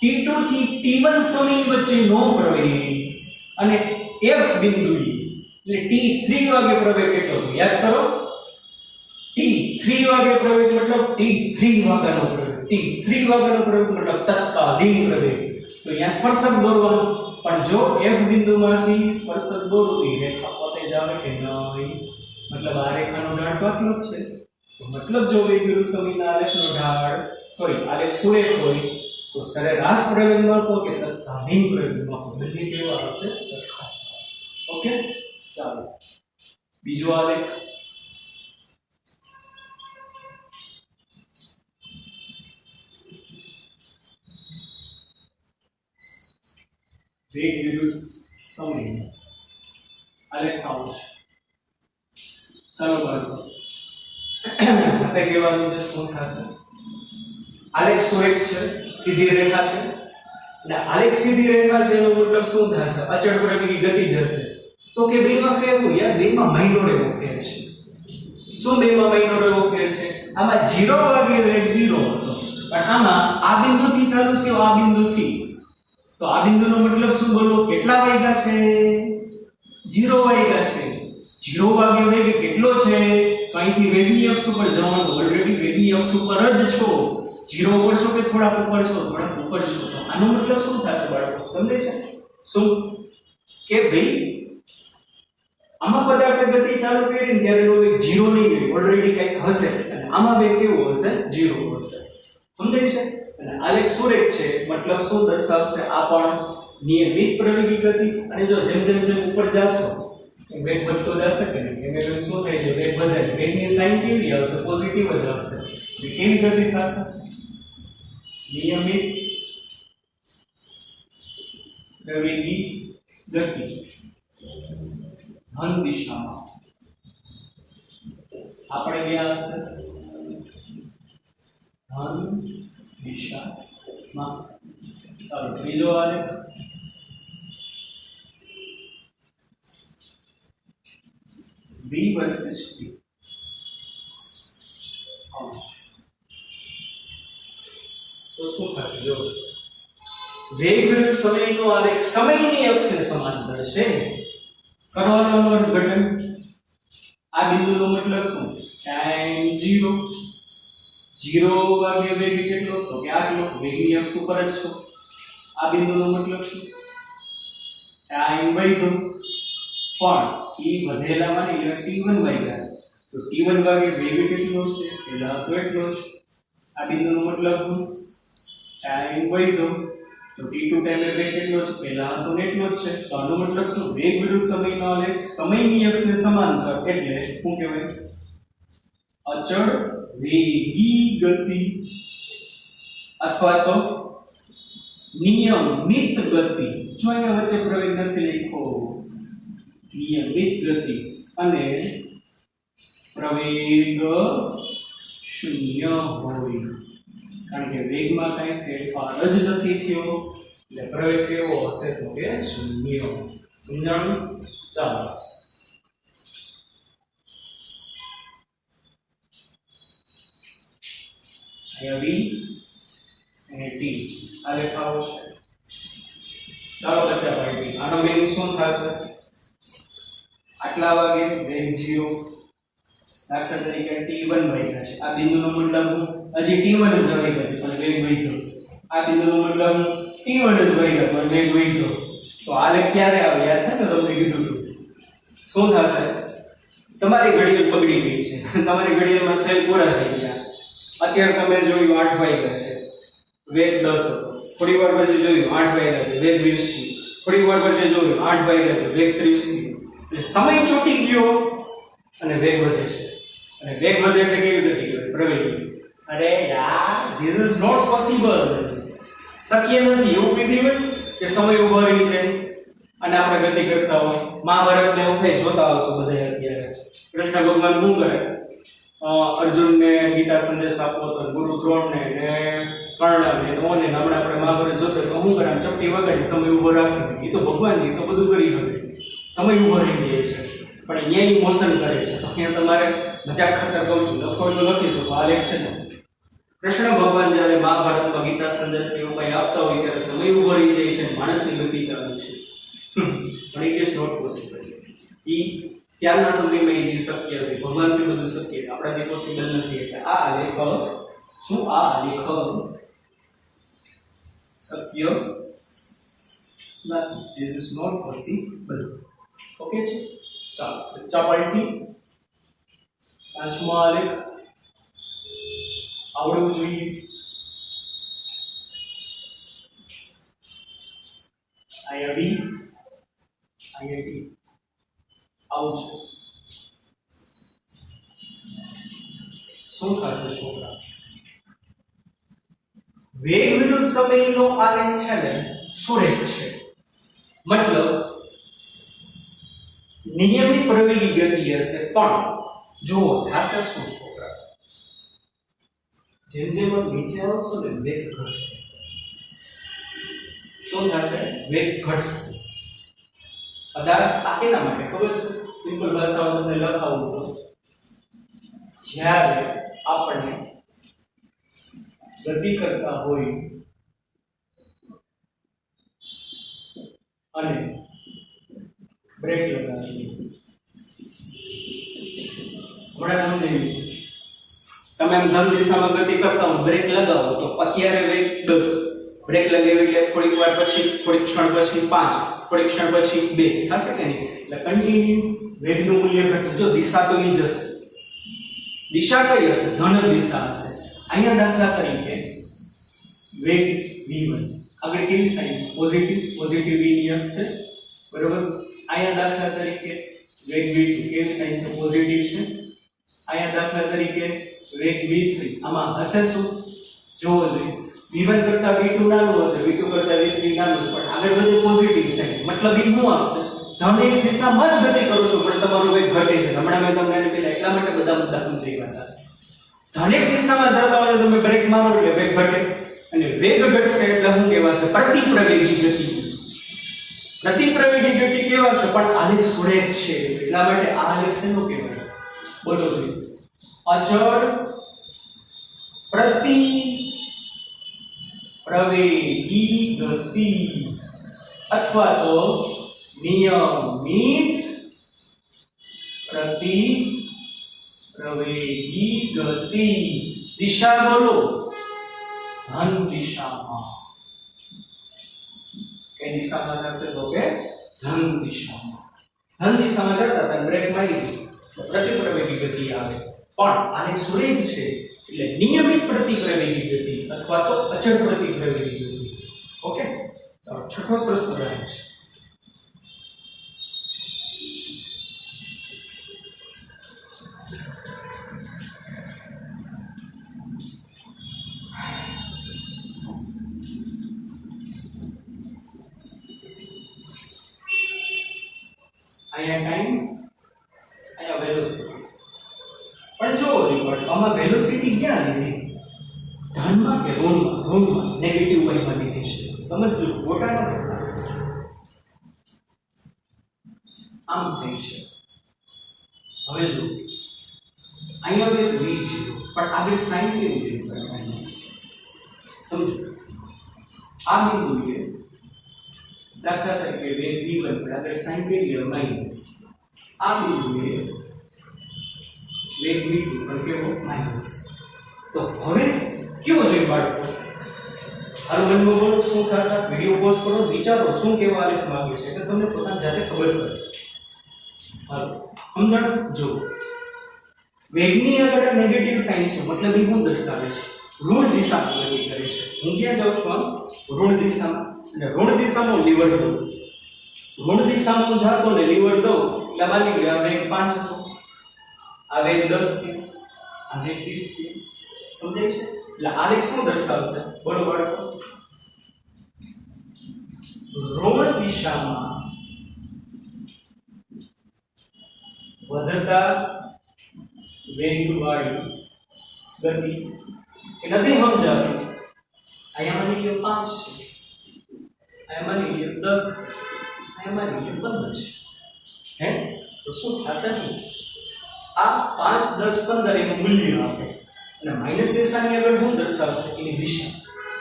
t2 થી t1 સમય વચ્ચે નો પ્રવેગ અને F બિંદુએ એટલે t3 વાગે પ્રવેગ કેટલો યાદ કરો t3 વાગે પ્રવેગ મતલબ t3 વાગ્યાનો પ્રવેગ t3 વાગ્યાનો પ્રવેગ મતલબ તત્કાલીન પ્રવેગ તો અહીંયા સ્પર્શક દોરવાનો પણ જો F બિંદુમાંથી સ્પર્શક દોરવી રેખા પોતે જ આવે કે નહીં મતલબ આ રેખાનો ઢાળ પાછલો જ છે તો મતલબ જો વેગ વિરુદ્ધ સમયના આલેખનો ઢાળ આલેખ સુરેખ હોય તો સરેરાશ પ્રવેગમાં તો કે તત્કાલીન પ્રવેગમાં બંને કેવા હશે સરખા છે ઓકે ચાલો બીજો આલેખ વેગ વિરુદ્ધ સમય આલેખ આવો છે ચાલો બાળકો જાતે કહેવાનું છે શું થશે આલેખ સુરેખ છે સીધી રેખા છે અને આલેખ સીધી રેખા છે એનો મતલબ શું થશે? અચળ પ્રવેગી ગતિ થશે. તો કે બેમાં કેવું યાર, બેમાં મહિનો રેવો ફેર છે. શું બેમાં મહિનો રેવો ફેર છે? આમાં 0 વાગે વેગ 0 હતો, પણ આમાં આ બિંદુથી ચાલુ થયો, આ બિંદુથી. તો આ બિંદુનો મતલબ શું બોલો? કેટલા વાગ્યા છે? 0 વાગ્યા છે. 0 વાગે વેગ કેટલો છે? અહીંથી વેગની અક્ષ ઉપર જવાનું, ઓલરેડી વેગની અક્ષ ઉપર જ છો. 0 ઉપર છો કે થોડા ઉપર છો? થોડા ઉપર છો. તો આનો મતલબ શું થશે બાળકો? સમજે છે? શું કે ભાઈ આમાં પદાર્થ ગતિ ચાલુ કરી ત્યારે એનો વેગ 0 નહીં હોય, ઓલરેડી કંઈક હશે, અને આમાં વેગ કેવો હશે? 0 હશે. સમજાય છે? અને આલેખ સુરેખ છે, મતલબ શું દર્શાવશે? આ પણ નિયમિત પ્રવેગી ગતિ. અને જો જેમ જેમ જેમ ઉપર જાશો વેગ વધતો જશે કે નહીં, એમ શું થાય છે? વેગ વધે. વેગની સાઇન કેવી આવશે? પોઝિટિવ જ આવશે. તો કેવી ગતિ થશે? નિયમિત પ્રવેગી ગતિ ધન દિશામાં. આપણે ક્યાં હશે? ધન દિશામાં. ચાલો ત્રીજો આલેખ. V versus T. તો શું થશે? જો વેગ વિરુદ્ધ સમયનો આલેખ સમયની અક્ષને સમાંતર છે. કરવાનો અર્થઘટન. આ બિંદુનો મતલબ શું? ટાઈમ 0. 0 વાગે વેગ કેટલો? તો કે આટલો. વેગની અક્ષ ઉપર જ છો. આ બિંદુનો મતલબ શું? ટાઈમ વધ્યો, પણ ઈ વધેલા માની લે t1 વાગ્યા. તો t1 વાગે વેગ કેટલો છે? પેલા તો એટલો જ. આ બિંદુનો મતલબ શું? ટાઈમ વધ્યો, તો t2 ટાઈમે વેગ કેટલો છે? પેલા તો એટલો જ છે. તો આનો મતલબ શું? વેગ વિરુદ્ધ સમયનો આલેખ સમયની અક્ષને સમાંતર, એટલે શું કહેવાય? અચળ વેગી ગતિ અથવા તો નિયમિત ગતિ. જો અહીંયા વચ્ચે પ્રવેગ નથી લખ્યો, નિયમિત ગતિ અને પ્રવેગ શૂન્ય હોય, કારણ કે વેગમાં કઈ ફેરફાર જ નથી થયો, એટલે પ્રવેગ કેવો હશે? તો કે શૂન્ય. સમજાણું? ચાલો અહીંયા V અને T આ રેખાઓ છે. ચાલો બચ્ચા ભાઈ, આનો વેગ શું થશે? આટલા વાગે વેગ 0. દાખલા તરીકે t1 વાગ્યા છે. આ બિંદુનો મતલબ હજી t1 જ વાગ્યા છે પણ વેગ વધ્યો. આ બિંદુનો મતલબ t1 જ વાગ્યા પણ વેગ વધ્યો. તો આલેખ ક્યારે આવે? યાદ છે ને તમને કીધું હતું. શું થશે? તમારી ઘડિયાળ બગડી ગઈ છે, તમારી ઘડિયાળમાં સેલ પૂરા થઈ ગયા. અત્યારે તમે જોયું 8 વાગ્યા છે, વેગ 10 હતો. થોડી વાર પછી જોયું 8 વાગ્યા છે, વેગ 20 થયો. થોડી વાર પછી જોયું 8 વાગ્યા છે, વેગ 30 થયો. એટલે સમય ચોટી ગયો અને વેગ વધે છે. અને વેગ વધે એટલે કેવી ગતિ કહેવાય? પ્રવેગી. અરે યાર, ધીસ ઇઝ નોટ પોસિબલ. શક્ય નથી. એવું કીધું હોય કે સમય ઉભો રહી છે અને આપણે ગતિ કરતા હોય. મહાભારતને એવું થાય, જોતા આવશો બધા અત્યારે. કૃષ્ણ ભગવાન શું કરે? અર્જુનને ગીતા સંદેશ આપવો તો ગુરુ દ્રોણને ને કર્ણને ઓને હમણાં આપણે મહાભારત જોતા તો શું કરે? ચપટી વગાડી સમય ઉભો રાખી. એ તો ભગવાનજી તો બધું કરી શકે, સમય ઉભો રહી જાય છે, પણ અહીંયા મોશન કરે છે. અહીંયા તમારે મજાક ખાતર કહું છું, લખવાનું લખી શકો. આ લેખ છે ને, કૃષ્ણ ભગવાન જ્યારે મહાભારતમાં ગીતા સંદેશ કે એવું કંઈ આપતા હોય ત્યારે સમય ઉભો રહી જાય છે, માણસની ગતિ ચાલુ છે. પણ ઇટ ઇઝ નોટ પોસિબલ. ત્યારના સમયમાં એ જે શક્ય છે, ભગવાનથી બધું શક્ય, આપણાથી પોસિબલ નથી. એટલે આ આલેખ શું? આ આલેખ શક્ય નથી. This is not possible. Okay છે? ચાલો ચપાટી પાંચમો આલેખ આવડવું જોઈએ. અહીંયા ડી, અહીંયા ડી આવું છે. શું થશે છોકરા? વેગ વિરુદ્ધ સમયનો આલેખ છે ને સુરેખ છે. મતલબ નિયમિત પ્રવેગી ગતિ હશે, પણ જો થશે શું છોકરા? જેમ જેમ નીચે આવશો ને વેગ ઘટશે. શું થશે? વેગ ઘટશે. પદાર્થ આ કેના માટે ખબર છે? સિમ્પલ ભાષામાં તમને લખાવું તો જ્યારે આપણે ગતિ કરતા હોય અને બ્રેક લગાવીએ. હમણાં સમજાયું છે. તમે એમ ધન દિશામાં ગતિ કરતા હો, બ્રેક લગાવો તો અત્યારે વેગ 10, બ્રેક લગાવી એટલે થોડીક વાર પછી, થોડીક ક્ષણ પછી 5, થોડીક ક્ષણ પછી 2 થશે કે નહીં? એટલે કન્ટિન્યુ વેગનું મૂલ્ય ઘટે. જો દિશા તો ઈ જ હશે. દિશા કઈ હશે? ધન દિશા હશે. અહીંયા દાખલા તરીકે વેગ v1, આગળ કેવી સાઈન છે? પોઝિટિવ v ની હશે, બરોબર? અહીંયા દાખલા તરીકે વેગ v2 કેવી સાઈન છે? પોઝિટિવ છે. અહીંયા દાખલા તરીકે વેગ v3 આમાં હશે શું? જોવો જોઈએ. v1 કરતા v2 નાનું હશે, v2 કરતા v3 નાનું હશે, પણ આગળ બધું પોઝિટિવ સાઈન. મતલબ એ શું આવશે? તમે એક દિશામાં જ ગતિ કરો છો પણ તમારો વેગ ઘટે છે. હમણાં મેં તમને પેલા એટલા માટે બધા મુદ્દા સમજાવ્યા હતા. ધનેક દિશામાં જતા હોય તમે બ્રેક મારો એટલે વેગ ઘટે, અને વેગ ઘટશે એટલે શું કહેવાશે? પ્રતિપ્રવેગી ગતિ. પ્રતિપ્રવેગી ગતિ કહેવાશે, પણ આલેખ સુરેખ છે એટલા માટે આ આલેખ શેનો કહેવાય? બોલો જોઈએ. અચળ પ્રતિપ્રવેગી ગતિ અથવા તો નિયમિત પ્રતિપ્રવેગી ગતિ. દિશા બોલો. ધન દિશામાં. કઈ દિશામાં થશે? તો કે ધન દિશામાં. ધન દિશામાં જતા હતા બ્રેક મારી તો પ્રતિપ્રવેગી ગતિ આવે, પણ આને સુરેખ છે એટલે નિયમિત પ્રતિપ્રવેગી ગતિ અથવા તો અચળ પ્રતિપ્રવેગી ગતિ. ઓકે, ચાલો છઠ્ઠો સરસ મજાનો છે. અહીંયા ટાઈમ, અહીંયા વેલોસિટી. પણ જો આમાં વેલોસિટી ક્યાં લીધી? ધનમાં કે ઋણમાં નેગેટિવ વાયમાં લીધી છે. સમજજો, ખોટા ન કરતા. આમ થઈ છે. હવે જો અહીંયા વેગ v છે, પણ આગળ સાઈન કેવી રીતે માઈનસ. સમજો, આ બિંદુએ દાખલા તરીકે વેગ v1 પર આગળ સાઈન કેવી માઈનસ. આ બિંદુએ વેગ v2 પર કેવો? માઈનસ. તો હવે કેવો છે બાળકો? હાલો મનમાં બોલો શું થશે? વિડિયો પોઝ કરો, વિચારો શું કહેવા આલેખ માંગે છે એટલે તમને પોતાની જાતે ખબર પડે. હાલો સમજણ. જો વેગની આગળ નેગેટિવ સાઈન છે, મતલબ એ શું દર્શાવે છે? ઋણ દિશામાં ગતિ કરે છે. હું ક્યાં જાઉં છું? ઋણ દિશામાં. અને ઋણ દિશામાં લીવર દઉં. ઋણ દિશામાં જાતો ને લીવર દઉં એટલે માની લો આ વેગ 5 હતો, આ વેગ 10 થી, આ વેગ 20 થી. સમજાય છે? એટલે આલેખ શું દર્શાવશે? બોલો બાળકો. ઋણ દિશામાં વધતા વેગવાળી ગતિ. એ નથી સમજાતું. અહીંયા માની લો 5 છે, અહીંયા માની લો 10 છે, અહીંયા માની લો 15 છે. હે તો શું થશે? આ 5 10 15 એનું મૂલ્ય આપે અને માઈનસ દિશાની આગળ શું દર્શાવશે? એની દિશા.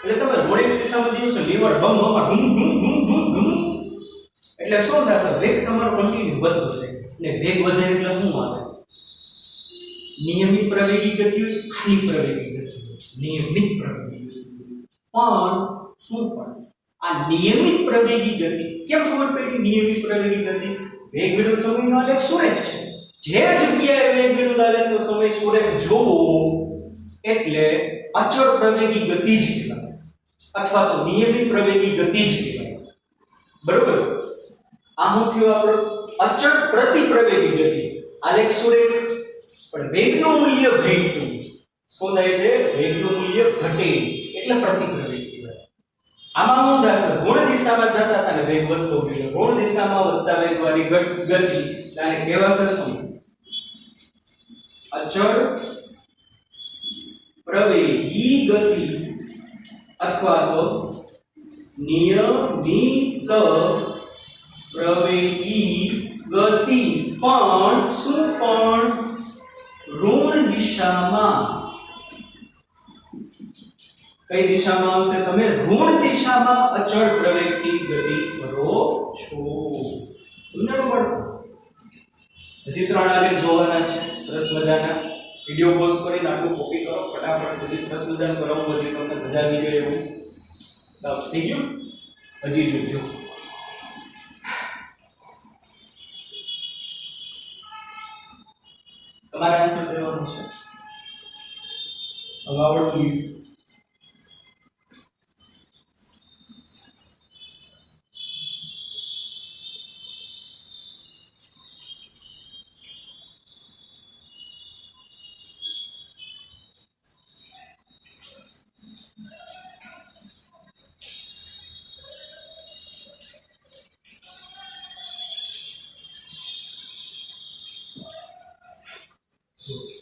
એટલે તમે રોડ દિશામાં દિવસો લીવર બમ બમ ધૂમ ધૂમ ધૂમ ધૂમ એટલે શું થશે? વેગ તમારો કન્ટિન્યુ વધતો જાય. અને વેગ વધે એટલે શું આવે? નિયમિત પ્રવેગી ગતિ હોય, ખાલી પ્રવેગી ગતિ હોય. નિયમિત પ્રવેગી ગતિ. પણ શું પણ આ નિયમિત પ્રવેગી ગતિ કેમ ખબર પડી? નિયમિત પ્રવેગી ગતિ વેગ વિરુદ્ધ સમયનો આલેખ સુરેખ છે. જે જગ્યાએ વેગ વિરુદ્ધ આલેખનો સમય સુરેખ જોવો એટલે અચળ પ્રવેગી ગતિ જ કહેવાય અથવા તો નિયમિત પ્રવેગી ગતિ જ કહેવાય. બરોબર? આ શું થયું? આપણો અચળ પ્રતિપ્રવેગી ગતિ. આલેખ સુરેખ પણ વેગનું મૂલ્ય ઘટ્યું. શું થાય છે? વેગનું મૂલ્ય ઘટે એટલે પ્રતિપ્રવેગી કહેવાય. આમાં શું થશે? ઋણ દિશામાં જતા હતા ને વેગ વધતો ગયો. ઋણ દિશામાં વધતા વેગવાળી ગતિ આને કહેવાશે શું? અચળ પ્રવેગી ગતિ અથવા તો નિયમિત પ્રવેગી ગતિ પણ શું પણ ઋણ દિશામાં કઈ દિશામાં આવશે તમે ઋણ દિશામાં અચળ પ્રવેગથી ગતિ કરો છો સમજાણું બાળકો હજી 3 આલેખ જોવાના છે સરસ મજાના વિડિયો પોઝ કરીને આટલું કોપી કરો ફટાફટ બધી સરસ મજાનું કરાવું પછી તમને મજા આવી ગઈ એવું ચાલો થઈ ગયું હજી જોજો તમારે આન્સર દેવાનો છે હવે આવડતું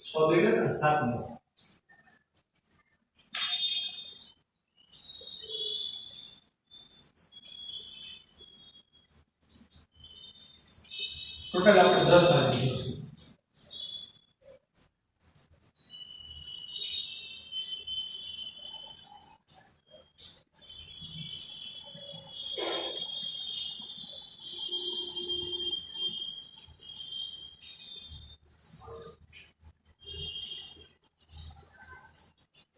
छह बेटा था 7 में टोटल आपको 10 आ रही है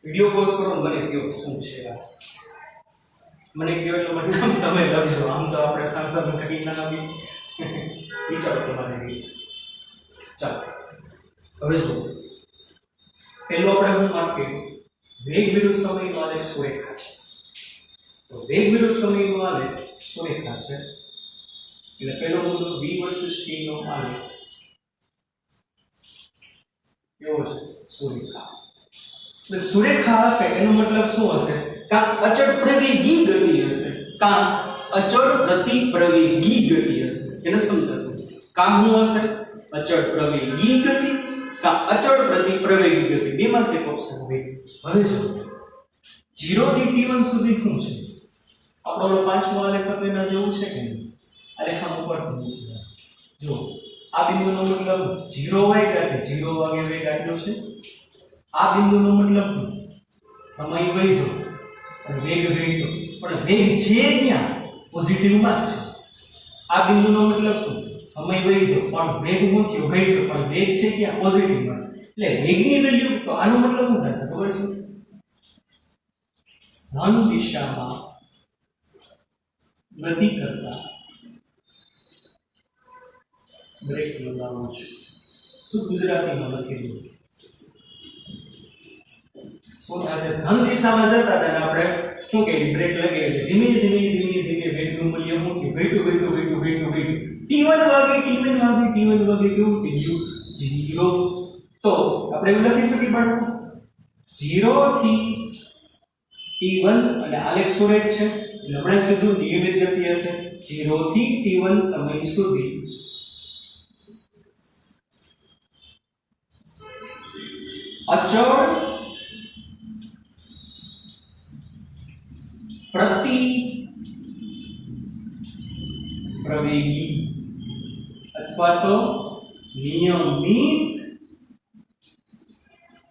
वीडियो पोज करो મને કયો શું છે આ મને કયો એટલે મને તમે લખજો આમ તો આપણે સાંતર ઘટી ના નાખી વિચારો તમારે ચાલો હવે જો પહેલો આપણે શું માર્ક કર્યું વેગ વિરુદ્ધ સમયનો આલેખ સુરેખા છે તો વેગ વિરુદ્ધ સમયનો આલેખ સુરેખા છે એટલે પહેલો મુદ્દો v વર્સિસ t નો આલેખ કેવો છે સુરેખા એટલે સુરેખા હશે એનો મતલબ શું હશે કા અચળ પ્રવેગી ગતિ હશે કા અચળ ગતિ પ્રવેગી ગતિ હશે એને સમજાતું કા શું હશે અચળ પ્રવેગી ગતિ કા અચળ ગતિ પ્રવેગી ગતિ બેમાંથી એક ઓપ્શન હોય હવે જો 0 થી t1 સુધી શું છે આપણો પાંચમો આલેખ તેના જેવું છે કે નહીં આલેખા ઉપર નીચે જો આ બિંદુનો મતલબ 0 હોય કે છે 0 વાગે વેગ આટલો છે આ બિંદુનો મતલબ સમય વહ્યો અને વેગ વહ્યો પણ વેગ છે ક્યાં પોઝિટિવ માં છે આ બિંદુનો મતલબ શું સમય વહ્યો પણ વેગ મૂક્યો વહ્યો પણ વેગ છે ક્યાં પોઝિટિવ માં એટલે વેગની વેલ્યુ તો આનો મતલબ શું થશે ખબર છે ધન દિશામાં ગતિ કરતા બ્રેક લગાવવાનું છે શું ગુજરાતીમાં લખી દઉં શું થશે ધન દિશામાં જતા હતા આપણે શું કે બ્રેક લગાવી એટલે ધીમે ધીમે વેગનું મૂલ્ય મૂક્યું વેગું t1 વાગે કેવું થઈ ગયું 0 તો આપણે એવું લખી શકીએ બાળકો 0 થી t1 અને આલેખ સુરેખ છે એટલે આપણે સીધું નિયમિત ગતિ હશે 0 થી t1 સમય સુધી અચળ प्रति प्रवेगी अथवा तो नियमित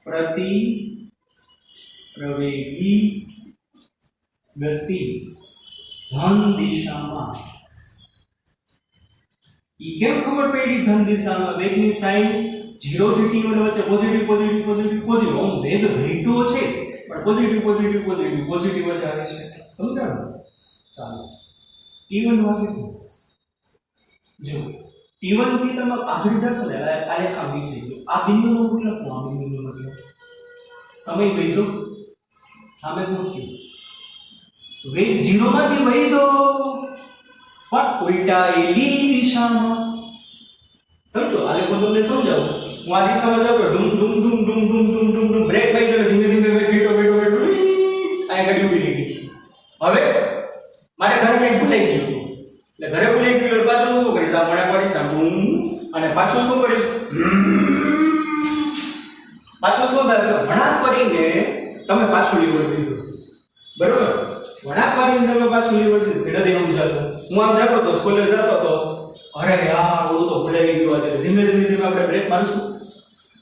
प्रति प्रवेगी गति धन दिशा में केम खबर पड़ी धन दिशा में वेग ની સાઈન 0 થી t1 વચ્ચે પોઝિટિવ ઓમ વેગ વહેતો છે પણ પોઝિટિવ જ આવે છે સમજાણો ચાલો t1 વાગે જો t1 થી તમે આગળ જશો ને આ રેખા નીચે આ બિંદુનો મતલબ આ બિંદુનો મતલબ સમય વહેતો સામે શું થયું વેગ 0 માંથી વહેતો પણ ઉલટાયેલી દિશામાં સમજો આ લેખો તમને સમજાવું હું આ દિશામાં જાઉં ડુમ બ્રેક મારી એટલે ધીમે વેગ બેઠો આ ગાડી ઊભી રહી ગઈ હવે મારે ઘરે કઈ ભૂલાઈ ગયું એટલે ઘરે ભૂલાઈ ગયું એટલે પાછું હું શું કરીશ આ મોડા પાડીશ આ બૂમ અને પાછું શું કરીશ પાછું શું થશે વળાંક કરીને તમે પાછું લીવર લીધું બરોબર વળાંક મારીને તમે પાછું લીવરથી એટલે નહીં સમજાતું. હું આમ જતો હતો સ્કૂલે જતો હતો, અરે યાર ઓલું તો ભૂલાઈ ગયું આજે. ધીમે ધીમે ધીમે આપણે બ્રેક મારશું,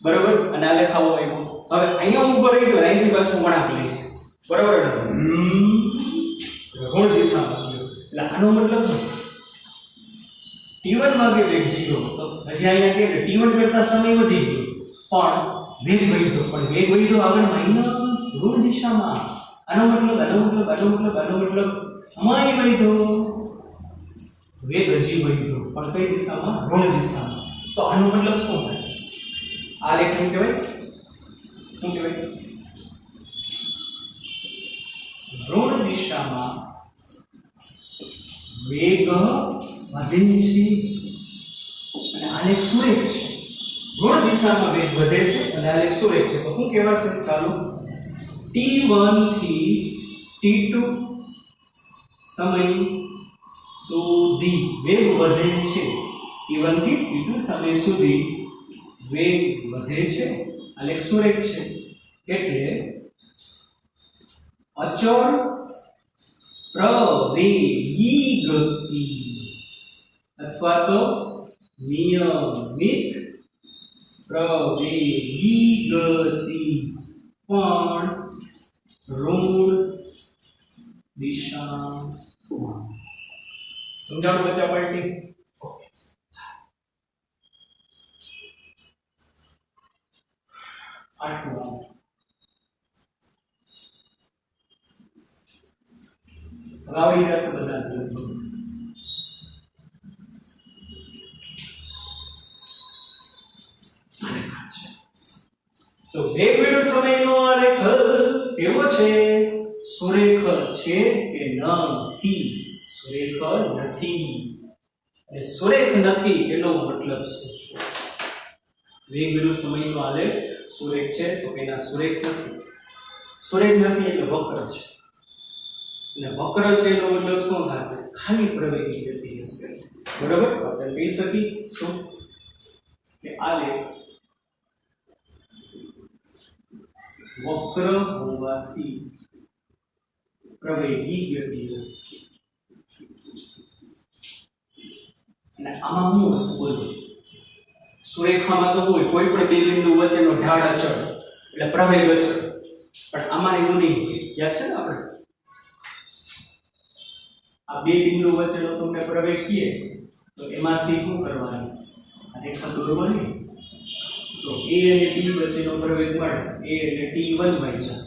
બરોબર, અને આ લેખાવો આવ્યો. હવે અહીંયા હું ઉભો રહી ગયો, અહીંથી પાછું વળાંક લઈશ, બરોબર ને? ઋણ દિશામાં ગયો એટલે આનો મતલબ શું? T1 માં વેગ 0, તો હજી અહીંયા કે T1 કરતા સમય વધી ગયો પણ વેગ વધ્યો, પણ વેગ વધ્યો આગળ માઈનસ ઋણ દિશામાં. આનો મતલબ સમય વધ્યો, વેગ હજી વધ્યો પણ કઈ દિશામાં? ઋણ દિશામાં. તો આનો મતલબ શું થશે? આ લેખ શું કહેવાય? ઋણ દિશામાં વેગ વધે છે અને આલેખ સુરેખ છે. ઋણ દિશામાં વેગ વધે છે અને આલેખ સુરેખ છે. તો શું કહેવાશે? ચાલો, T1 થી T2 સમય સુધી વેગ વધે છે. T1 થી T2 સમય સુધી વેગ વધે છે, આલેખ સુરેખ છે. એટલે અચળ પ્રવેગી ગતિ અથવા તો નિયમિત પ્રવેગી ગતિ પણ ઋણ દિશામાં. સમજાણું બચ્ચા પાર્ટી? આટલું આવડી જશે બધા. તો વેગ વિરુદ્ધ સમયનો આલેખ કેવો છે? સુરેખ છે કે નથી? સુરેખ નથી. અને સુરેખ નથી એનો મતલબ શું છે? વેગ વિરુદ્ધ સમયનો આલેખ સુરેખ છે તો એના સુરેખ નથી. સુરેખ નથી એટલે વક્ર છે. અને વક્ર છે એનો મતલબ શું થશે? ખાલી પ્રવેગી ગતિ હશે, બરાબર? આપણે કહી શકીએ શું કે આલેખ વક્ર હોવાથી પ્રવેગી ગતિ હશે. અને આમાં શું હશે? બોલો, સુરેખામાં તો હોય કોઈ પણ બે બિંદુ વચ્ચેનો ઢાળ અચળ એટલે પ્રવેગ અચળ, પણ આમાં એવું નહીં. યાદ છે ને આપણે આ બે બિંદુ વચ્ચેનો તમને પ્રવેગ કીએ તો એમાંથી શું કરવાનું? આ રેખા દોરવાની. તો A અને B વચ્ચેનો પ્રવેગ મળે. A એટલે T1 વાગ્યા,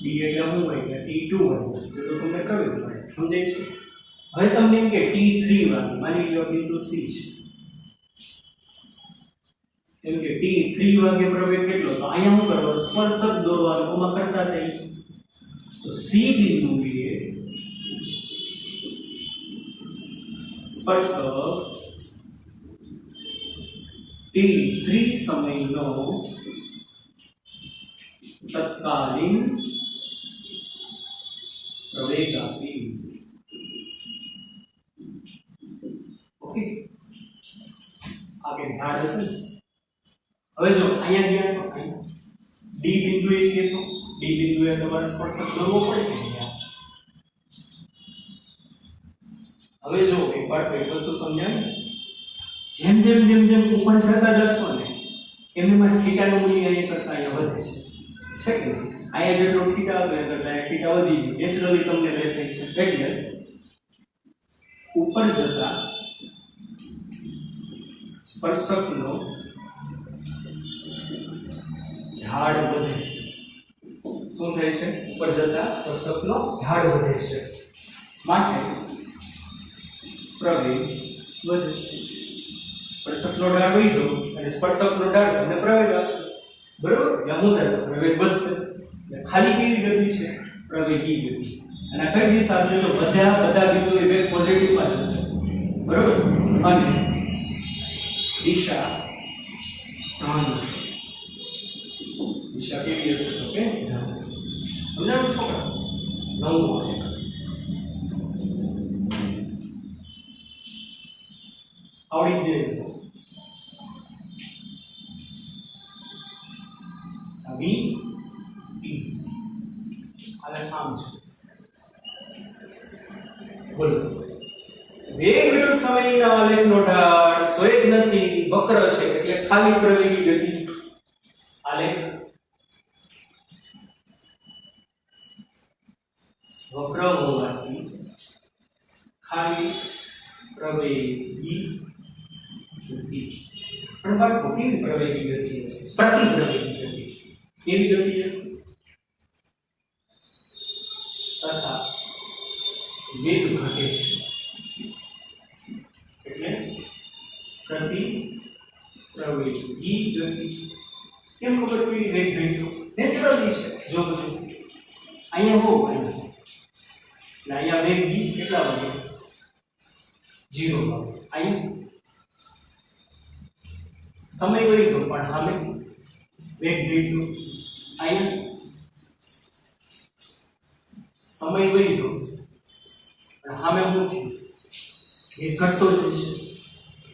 B એટલે શું વાગ્યા? T2 વાગ્યા. તો તમને પ્રવેગ મળે. સમજાય છે? હવે તમને એમ કે T3 વાગે, માની લો બિંદુ C છે, એમ કે T3 વાગે પ્રવેગ કેટલો? તો અહીંયા શું કરવાનું? સ્પર્શક દોરવાનું. ઓમાં કરતા થઈ. તો C બિંદુએ સ્પર્શક T3 સમયનો તત્કાલીન પ્રવેગ આપી. ઓકે, આ કે ઢાળ હશે. હવે જો અહીંયા ગયા તો અહીંયા D બિંદુએ કે તો D બિંદુએ તમારે સ્પર્શક દોરવો પડે કે નહીં? હવે જો એકવાર કઈ વસ્તુ સમજાય, જેમ જેમ જેમ જેમ ઉપર જતા જશો ને એમ એમાં થીટાનું મૂલ્ય અહીંયા કરતા અહીંયા વધે છે કે નહીં? અહીંયા જેટલો થીટા આવે કરતા થીટા વધી ગયો નેચરલી તમને દેખાય છે. એટલે ઉપર જતા સ્પર્શકનો ઢાળ વધે છે. શું થાય છે? ઉપર જતા સ્પર્શકનો ઢાળ વધે છે, માટે પ્રવેગ વધે. સ્પર્શકનો ઢાળ વધ્યો અને સ્પર્શકનો ઢાળ તમને પ્રવેગ આપશે, બરોબર? એટલે શું થશે? પ્રવેગ વધશે. ખાલી કેવી ગતિ છે? પ્રવેગી ગતિ. અને કઈ દિશા છે? તો બધા બિંદુએ વેગ પોઝિટિવમાં જશે, બરોબર? અને દિશા ધન હશે. દિશા કેવી હશે? તો કે ધન હશે. સમજાયું છોકરા? નવું આવડી જાય. V T આલે નામ છે સમયના આલેખનો ઢાળ સ્વેગ નથી, વક્ર છે એટલે ખાલી પ્રવેગી ગતિ. આલેખ વક્ર હોવાથી ખાલી પ્રવેગી ગતિ. પણ બાળકો કેવી પ્રવેગી ગતિ હશે? પ્રતિ પ્રવેગી ગતિ. કેવી ગતિ હશે? તથા વેગ ઘટે છે એટલે પ્રતિ પ્રવેગી ગતિ. કેમ ખબર પડી વેગ ઘટ્યો? નેચરલી છે. જો બધું અહીંયા હો અહીંયા વેગ v કેટલા વાગે? 0 વાગે. અહીંયા સમય વહી ગયો પણ હાલે વેગ ઘટ્યો. અહીંયા સમય વહી ગયો પણ સામે શું થયું? વેગ ઘટતો જાય છે.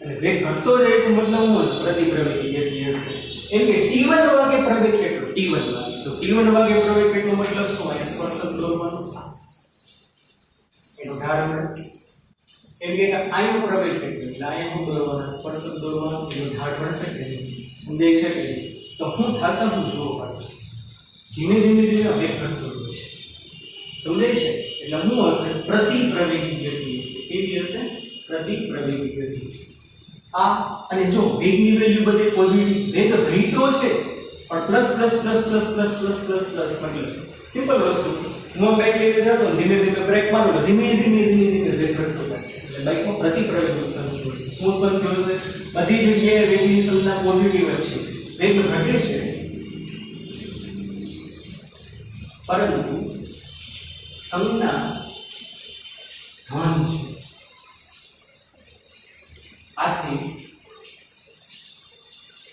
અને વેગ ઘટતો જાય છે મતલબ શું છે? પ્રતિ પ્રવેગી ગતિ હશે. એટલે t1 વાગે પ્રવેગ કેટલો? t1 વાગે. તો t1 વાગે પ્રવેગ કેટલો મતલબ શું? અહીંયા સ્પર્શક દોરવાનો એનો ઢાળ મળે. એમ કે આનો પ્રવેગ કેટલો? એટલે અહીંયા હું દોરવાનો સ્પર્શક દોરવાનો એનો ઢાળ મળશે કે નહીં? સમજાય છે કે નહીં? તો હું થશે હું જોવો પડશે. ધીમે ધીમે ધીમે વેગ ઘટતો જશે. સમજાય છે? એટલે હું હશે પ્રતિ પ્રવેગી ગતિ હશે. કેવી હશે? પ્રતિ પ્રવેગી ગતિ. આ અને જો વેગની વેલ્યુ બધે પોઝિટિવ વેગ ઘટ્યો છે પણ plus plus plus plus plus plus plus plus મતલબ સિમ્પલ વસ્તુ. હું બાઇક લઈને જતો ધીમે ધીમે બ્રેક મારું તો ધીમે ધીમે ધીમે ધીમે વેગ ઘટતો જાય એટલે બાઇકમાં પ્રતિ પ્રવેગ ઉત્પન્ન થયો છે. શું ઉત્પન્ન થયો છે? બધી જગ્યાએ વેગની સંજ્ઞા પોઝિટિવ જ છે. વેગ ઘટે છે પરંતુ સંજ્ઞા ધન છે. આથી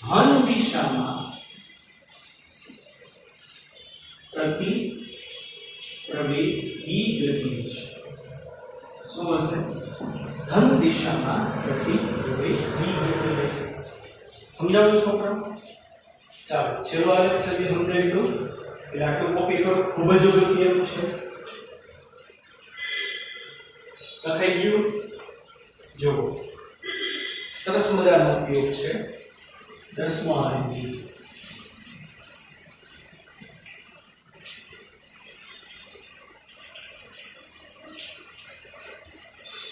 ધન દિશામાં પ્રતિ પ્રવેગી ગતિ છે. શું હશે? ધન દિશામાં પ્રતિ પ્રવેગી ગતિ હશે. સમજાવું છોકરા? ચાલો છેલ્લો આલેખ છે જે સમજાવી દો. એટલે આટલું કોપી કરો. ખૂબ જ અગત્યનું છે. લખાઈ ગયું? જો સરસ મજાનો ઉપયોગ છે. 10મો આલેખ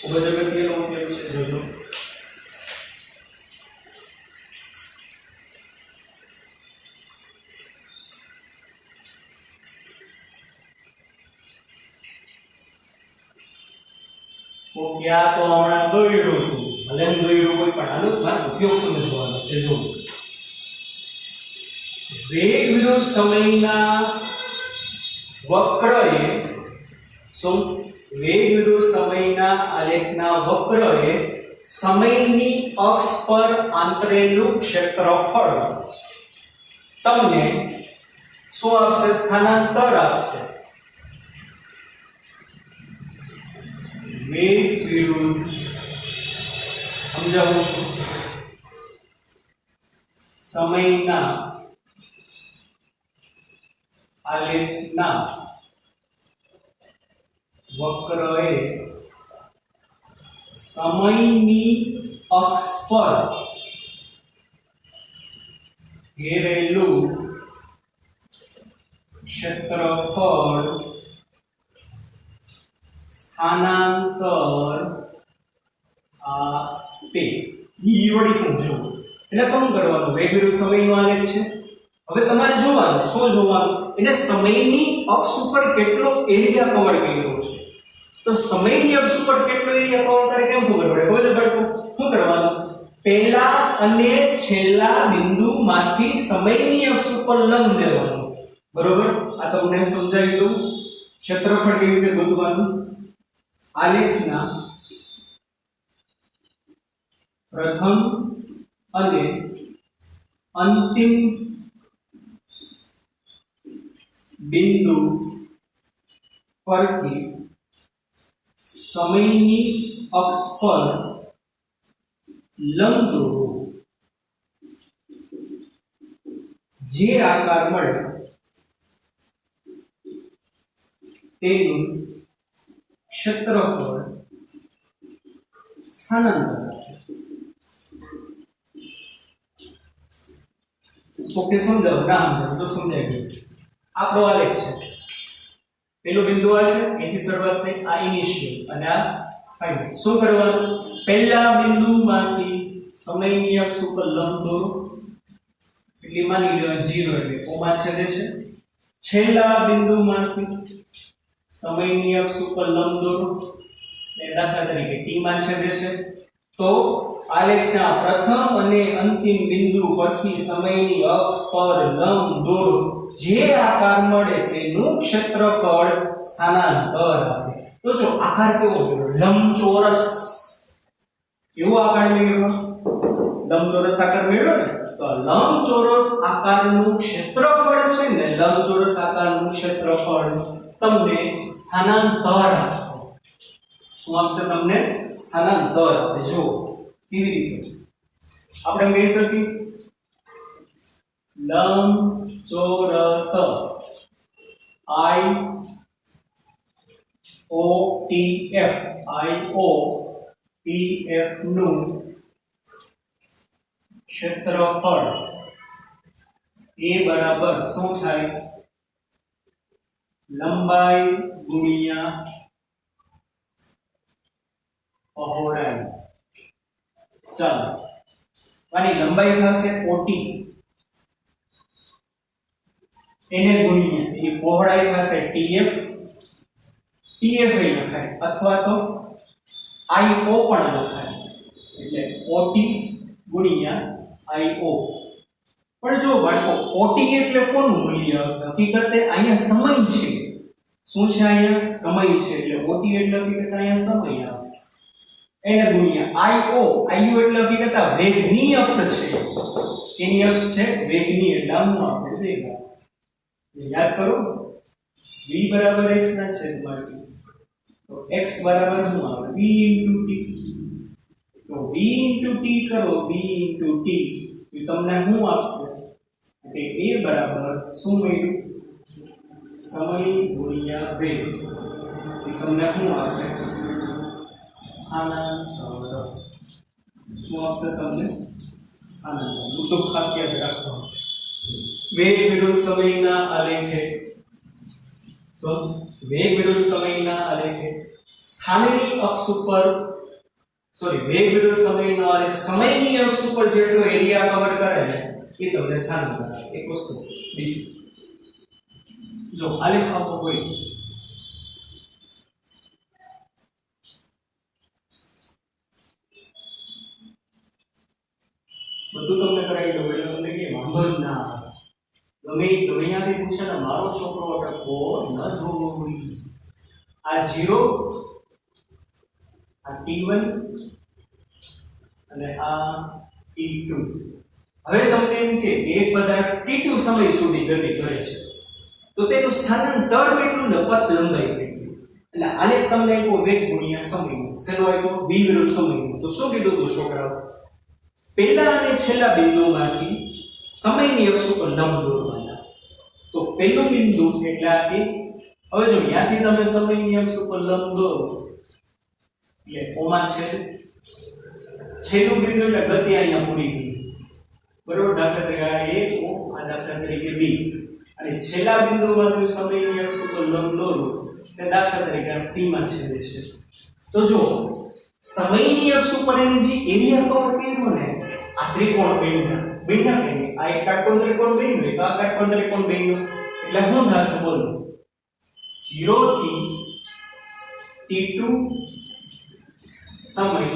ખૂબ જ અગત્યનો ઉપયોગ છે. જોજો ક્યાં તો હમણાં દોર્યું હતું. ભલે હું દોર્યું કોઈ પણ હાલો મારો ઉપયોગ સમજવાનો છે. જો વેગ વિરુદ્ધ સમયના વક્રએ વેગ વિરુદ્ધ સમયના આલેખના વક્રએ સમયની અક્ષ પર આંતરેલું ક્ષેત્રફળ તમને શું આપશે? સ્થાનાંતર આપશે. વેગ વિરુદ્ધ સમજાવું છું. સમયના આલેખના વક્રએ સમયની અક્ષ પર ઘેરેલું ક્ષેત્રફળ સ્થાનાંતર આપે. ઈ વળી પૂછજો એટલે કોણ કરવાનું? વેગ વિરુદ્ધ સમયનો આલેખ છે. હવે તમારે જોવાનું શું જોવાનું? એટલે સમયની અક્ષ ઉપર કેટલો એરિયા કવર કર્યો છે. તો સમયની અક્ષ ઉપર કેટલો એરિયા કવર કરે કેમ ખબર પડે? ખબર પડે શું કરવાનું? પહેલા અને છેલ્લા બિંદુમાંથી સમયની અક્ષ ઉપર લંબ લેવાનું. બરોબર? આ તમને સમજાવી દઉં. ક્ષેત્રફળ કેવી રીતે ગોતવાનું? આલેખના પ્રથમ અને અંતિમ બિંદુ પરથી સમયની અક્ષ પર લંબ દોરો. જે આકાર મળે તેનું ક્ષેત્રફળ સ્થાનાંતર આપે. ઓકે, સમજાવ ના સમજાવ તો સમજાય ગયું. આપણો આલેખ છે. પેલું બિંદુ આ છે, એથી શરૂઆત થઈ, આ ઇનિશિયલ અને આ ફાઇનલ. શું કરવાનું? પહેલા બિંદુમાંથી સમયની અક્ષ ઉપર લંબ દોરો. એટલે માની લો 0 એટલે કોમા છેદે છે. છેલ્લા બિંદુમાંથી સમયની અક્ષ ઉપર લંબ દોરો. એટલે દાખલા તરીકે t માં છેદે છે. તો આલેખના પ્રથમ અને અંતિમ બિંદુ પરથી સમયની અક્ષ પર લંબ દોરો. જે આકાર મળે તેનું ક્ષેત્રફળ સ્થાનાંતર આપે. તો જો આકાર કેવો મળ્યો? લંબચોરસ. કેવો આકાર મળ્યો? લંબચોરસ આકાર મળ્યો ને. તો લંબચોરસ આકારનું ક્ષેત્રફળ છે ને, લંબચોરસ આકારનું ક્ષેત્રફળ તમને સ્થાનાંતર આપશે. શું આપશે તમને? સ્થાનાંતર આપે. જો કેવી રીતે આપણે કહી શકીએ? લંબચોરસ IOTF નું ક્ષેત્રફળ એ બરાબર શું થાય? લંબાઈ ગુણ્યા પહોળાઈ. ચાલો, આની લંબાઈ થશે OT, એને ગુણ્યા એની પહોળાઈ થશે TF. TF એ લખાય અથવા તો IO પણ લખાય, એટલે OT ગુણ્યા IO. પણ જો બાળકો OT એટલે કોનું મૂલ્ય હશે? હકીકતે અહીંયા સમય છે. શું છે? અહીંયા સમય છે, એટલે OT એટલે હકીકતે અહીંયા સમય આવશે. એને ગુણ્યા IO. IO એટલે હકીકતે વેગની અક્ષ છે. કેની અક્ષ છે? વેગની. એટલે આનું આપણે વેગ. યાદ કરો, v બરાબર x ના છેદમાં t. તો x બરાબર શું આવે? v * t. તો v * t કરો, v * t એ તમને શું આપશે? એટલે a બરાબર શું મળ્યું? સમય ગુણ્યા વેગ. એ તમને શું આપે? સ્થાનાંતર. શું આપશે તમને? સ્થાનાંતર. તો ખાસ યાદ રાખો, વેગ વિરુદ્ધ સમયના આલેખે વેગ વિરુદ્ધ સમયના આલેખે સ્થાનની અક્ષ ઉપર વેગ વિરુદ્ધ સમયનો આલેખ સમયની અક્ષ ઉપર જેટલો એરિયા કવર કરે ને એ તમને સ્થાનાંતર આપે. એક વસ્તુ. બીજું જો આલેખ આપો કોઈ બધું તમને કરાવી દઉં એટલે તમને કે વાંધો જ ના આવે. ગમે ત્યાંથી પૂછે ને મારો છોકરો અટકો ન જોવો જોઈએ. આ 0, આ T1 અને આ T2. હવે તમને એમ કે એક પદાર્થ T2 સમય સુધી ગતિ કરે છે તો તેનું સ્થાનાંતર કેટલું ને પથ લંબાઈ કેટલી. એટલે આલેખ તમને એકો વેગ ગુણ્યા સમયનો શેનો આપ્યો? v વિરુદ્ધ સમયનો. તો શું કીધું તું છોકરાઓ? પહેલા અને છેલ્લા બિંદુમાંથી સમયની અક્ષ ઉપર લંબ દોરવાના. તો પહેલું બિંદુ એટલે આ એક. હવે જો ત્યાંથી તમે સમયની અક્ષ ઉપર લંબ દોરો એટલે કોમા છે. છેલ્લું બિંદુ એટલે ગતિ અહીંયા પૂરી થઈ. બરોબર? દાખલા તરીકે આ એક, આ દાખલા તરીકે b. અને છેલ્લા બિંદુમાંથી સમયની અક્ષ ઉપર લંબ દોરો એટલે દાખલા તરીકે આ c માં છેદે છે. તો જો સમયની અક્ષ ઉપર એની જે એરિયા કવર કર્યો ને, આ ત્રિકોણ બન્યા કે નહીં? આ એક કાટકોણ ત્રિકોણ બન્યો, એક આ કાટકોણ ત્રિકોણ બન્યો. એટલે શું થશે બોલો? 0 થી T2 સમય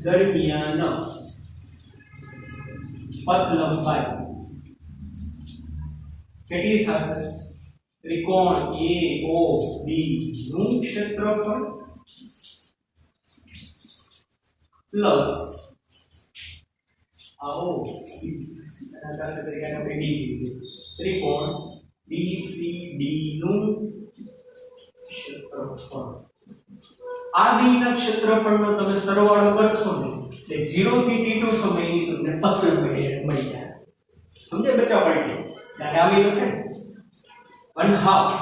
દરમિયાન પથ લંબાઈ કેટલી થશે? ત્રિકોણ AOB નું ક્ષેત્રફળ પ્લસ આવો ત્રિકોણ BCD નું ક્ષેત્રફળ. આ b ના ક્ષેત્રફળનો તમે સરવાળો કરશો ને એટલે 0 થી T2 સમયની તમને પથ લંબાઈ મળી જાય. સમજે બચ્ચા? પડી ત્યારે આવી લખે 1/2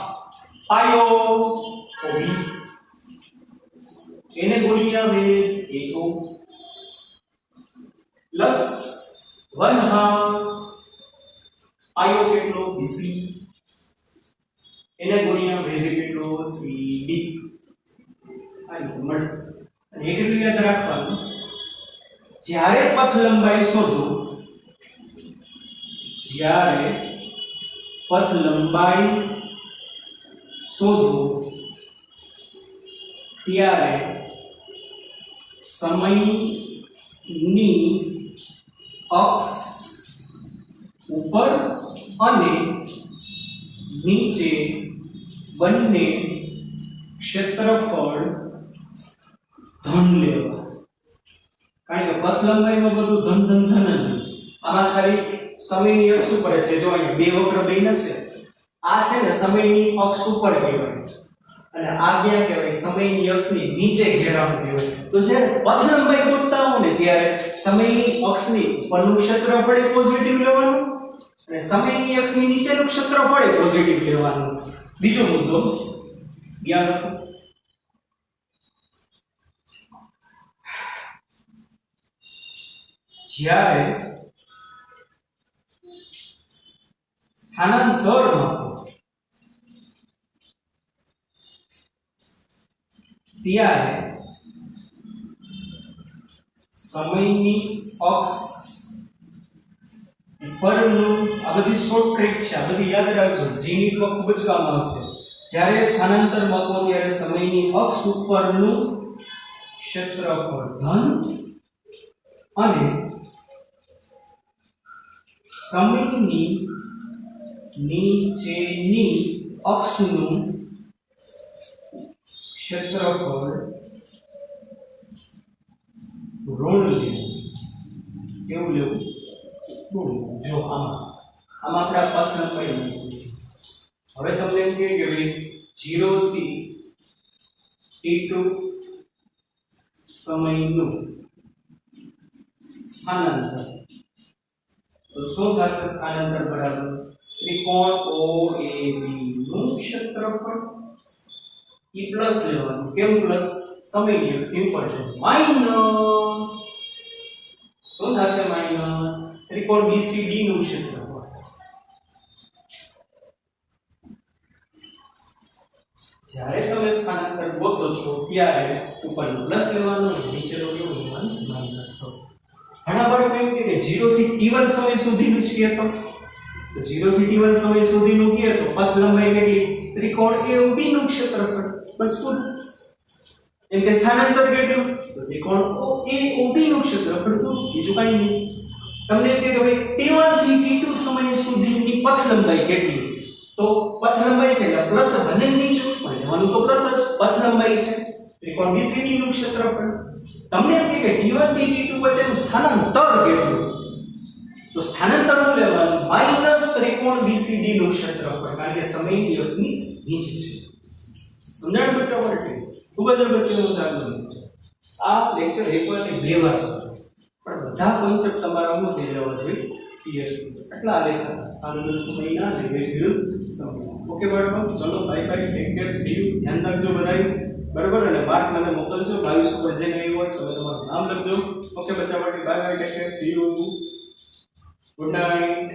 પાયો OB એને ગુણ્યા વેગ a2 પ્લસ 1/2 આયો કેટલો bc એને ગુણ્યા વેગ કેટલો cd આ મળશે અને એક એટલું યાદ રાખવાનું જ્યારે પથ લંબાઈ શોધો જ્યારે પથ લંબાઈ શોધો ત્યારે સમયની અક્ષ ઉપર અને નીચે બંને ક્ષેત્રફળ ધન લેવા કારણ કે પથ લંબાઈમાં બધું ધન ધન ધન જ આમાં ખાલી સમયની અક્ષ ઉપર છે જો અહીંયા બે વક્ર બન્યા છે આ છે ને સમયની અક્ષ ઉપર કહેવાય અને આ ક્યાં કહેવાય સમયની અક્ષની નીચે ઘેરાવું કહેવાય તો જ્યારે પથ લંબાઈ ગોતતા હો ને ત્યારે સમયની અક્ષની ઉપરનું ક્ષેત્રફળ એ પોઝિટિવ લેવાનું અને સમયની અક્ષની નીચેનું ક્ષેત્રફળ એ પોઝિટિવ લેવાનું બીજો મુદ્દો યાદ રાખો જ્યારે સ્થાનાંતરમાં ત્યારે સમયની અક્ષ પરનું આ બધી શોર્ટ ટ્રીક છે આ બધી યાદ રાખજો જીનીટમાં ખૂબ જ કામ આવશે જ્યારે સ્થાનાંતર મૂકો ત્યારે સમયની અક્ષ ઉપરનું ક્ષેત્રફળ ધન અને સમયની નીચેની અક્ષનું ક્ષેત્રફળ ઋણ લેવું કેવું લેવું ઋણ જો આમાં આપણા પથ લંબાઈ હવે તમને એમ કહે કે ભાઈ 0 થી t2 સમયનું સ્થાનાંતર તો શું થશે સ્થાનાંતર બરાબર ત્રિકોણ OAB નું ક્ષેત્રફળ ઈ પ્લસ લેવાનું કેમ પ્લસ સમયની અક્ષ ઉપર છે માઈનસ શું થશે માઈનસ ત્રિકોણ BCD નું ક્ષેત્રફળ જ્યારે તમે સ્થાનાંતર ગોતો છો ત્યારે ઉપરનું પ્લસ લેવાનું નીચેનું લેવાનું માઈનસ ઘણા બાળકો એમ કે 0 થી t1 સમય સુધીનું છે તો 0 થી t1 સમય સુધીનું કે તો પથ લંબાઈ કેટલી ત્રિકોણ AOB નું ક્ષેત્રફળ બસ પૂરું એમ કે સ્થાનાંતર કેટલું તો ત્રિકોણ AOB નું ક્ષેત્રફળ પૂરું બીજું કાંઈ નહીં તમને કે ભાઈ t1 થી t2 સમય સુધીની પથ લંબાઈ કેટલી તો પથ લંબાઈ છે એટલે પ્લસ બંને નીચે મળવાનું તો પ્લસ જ પથ લંબાઈ છે ત્રિકોણ BCD નું ક્ષેત્રફળ તમને એમ કે t1 થી t2 વચ્ચેનું સ્થાનાંતર કેટલું તો સ્થાનાંતર નું લેવાનું માઈનસ ત્રિકોણ BCD નું ક્ષેત્રફળ કારણ કે સમયની અક્ષની નીચે છે સમજાણ બચાવ માટે ખૂબ જ અગત્યનું જાણવું આ લેક્ચર એકવાર ને બે વાર કરજો પણ બધા કોન્સેપ્ટ તમારા શું થઈ જવા જોઈએ ક્લિયર એટલા આલેખ સ્થાનાંતર સમયના અને વેરિયેબલ સમય ઓકે બાળકો ચલો bye bye take care C you ધ્યાન રાખજો બધાય બરાબર અને માર્ક મને મોકલજો 22 ઉપર જે નહીં હોય તમે તમારું નામ લખજો ઓકે બચ્ચા માટે bye bye take care C you good night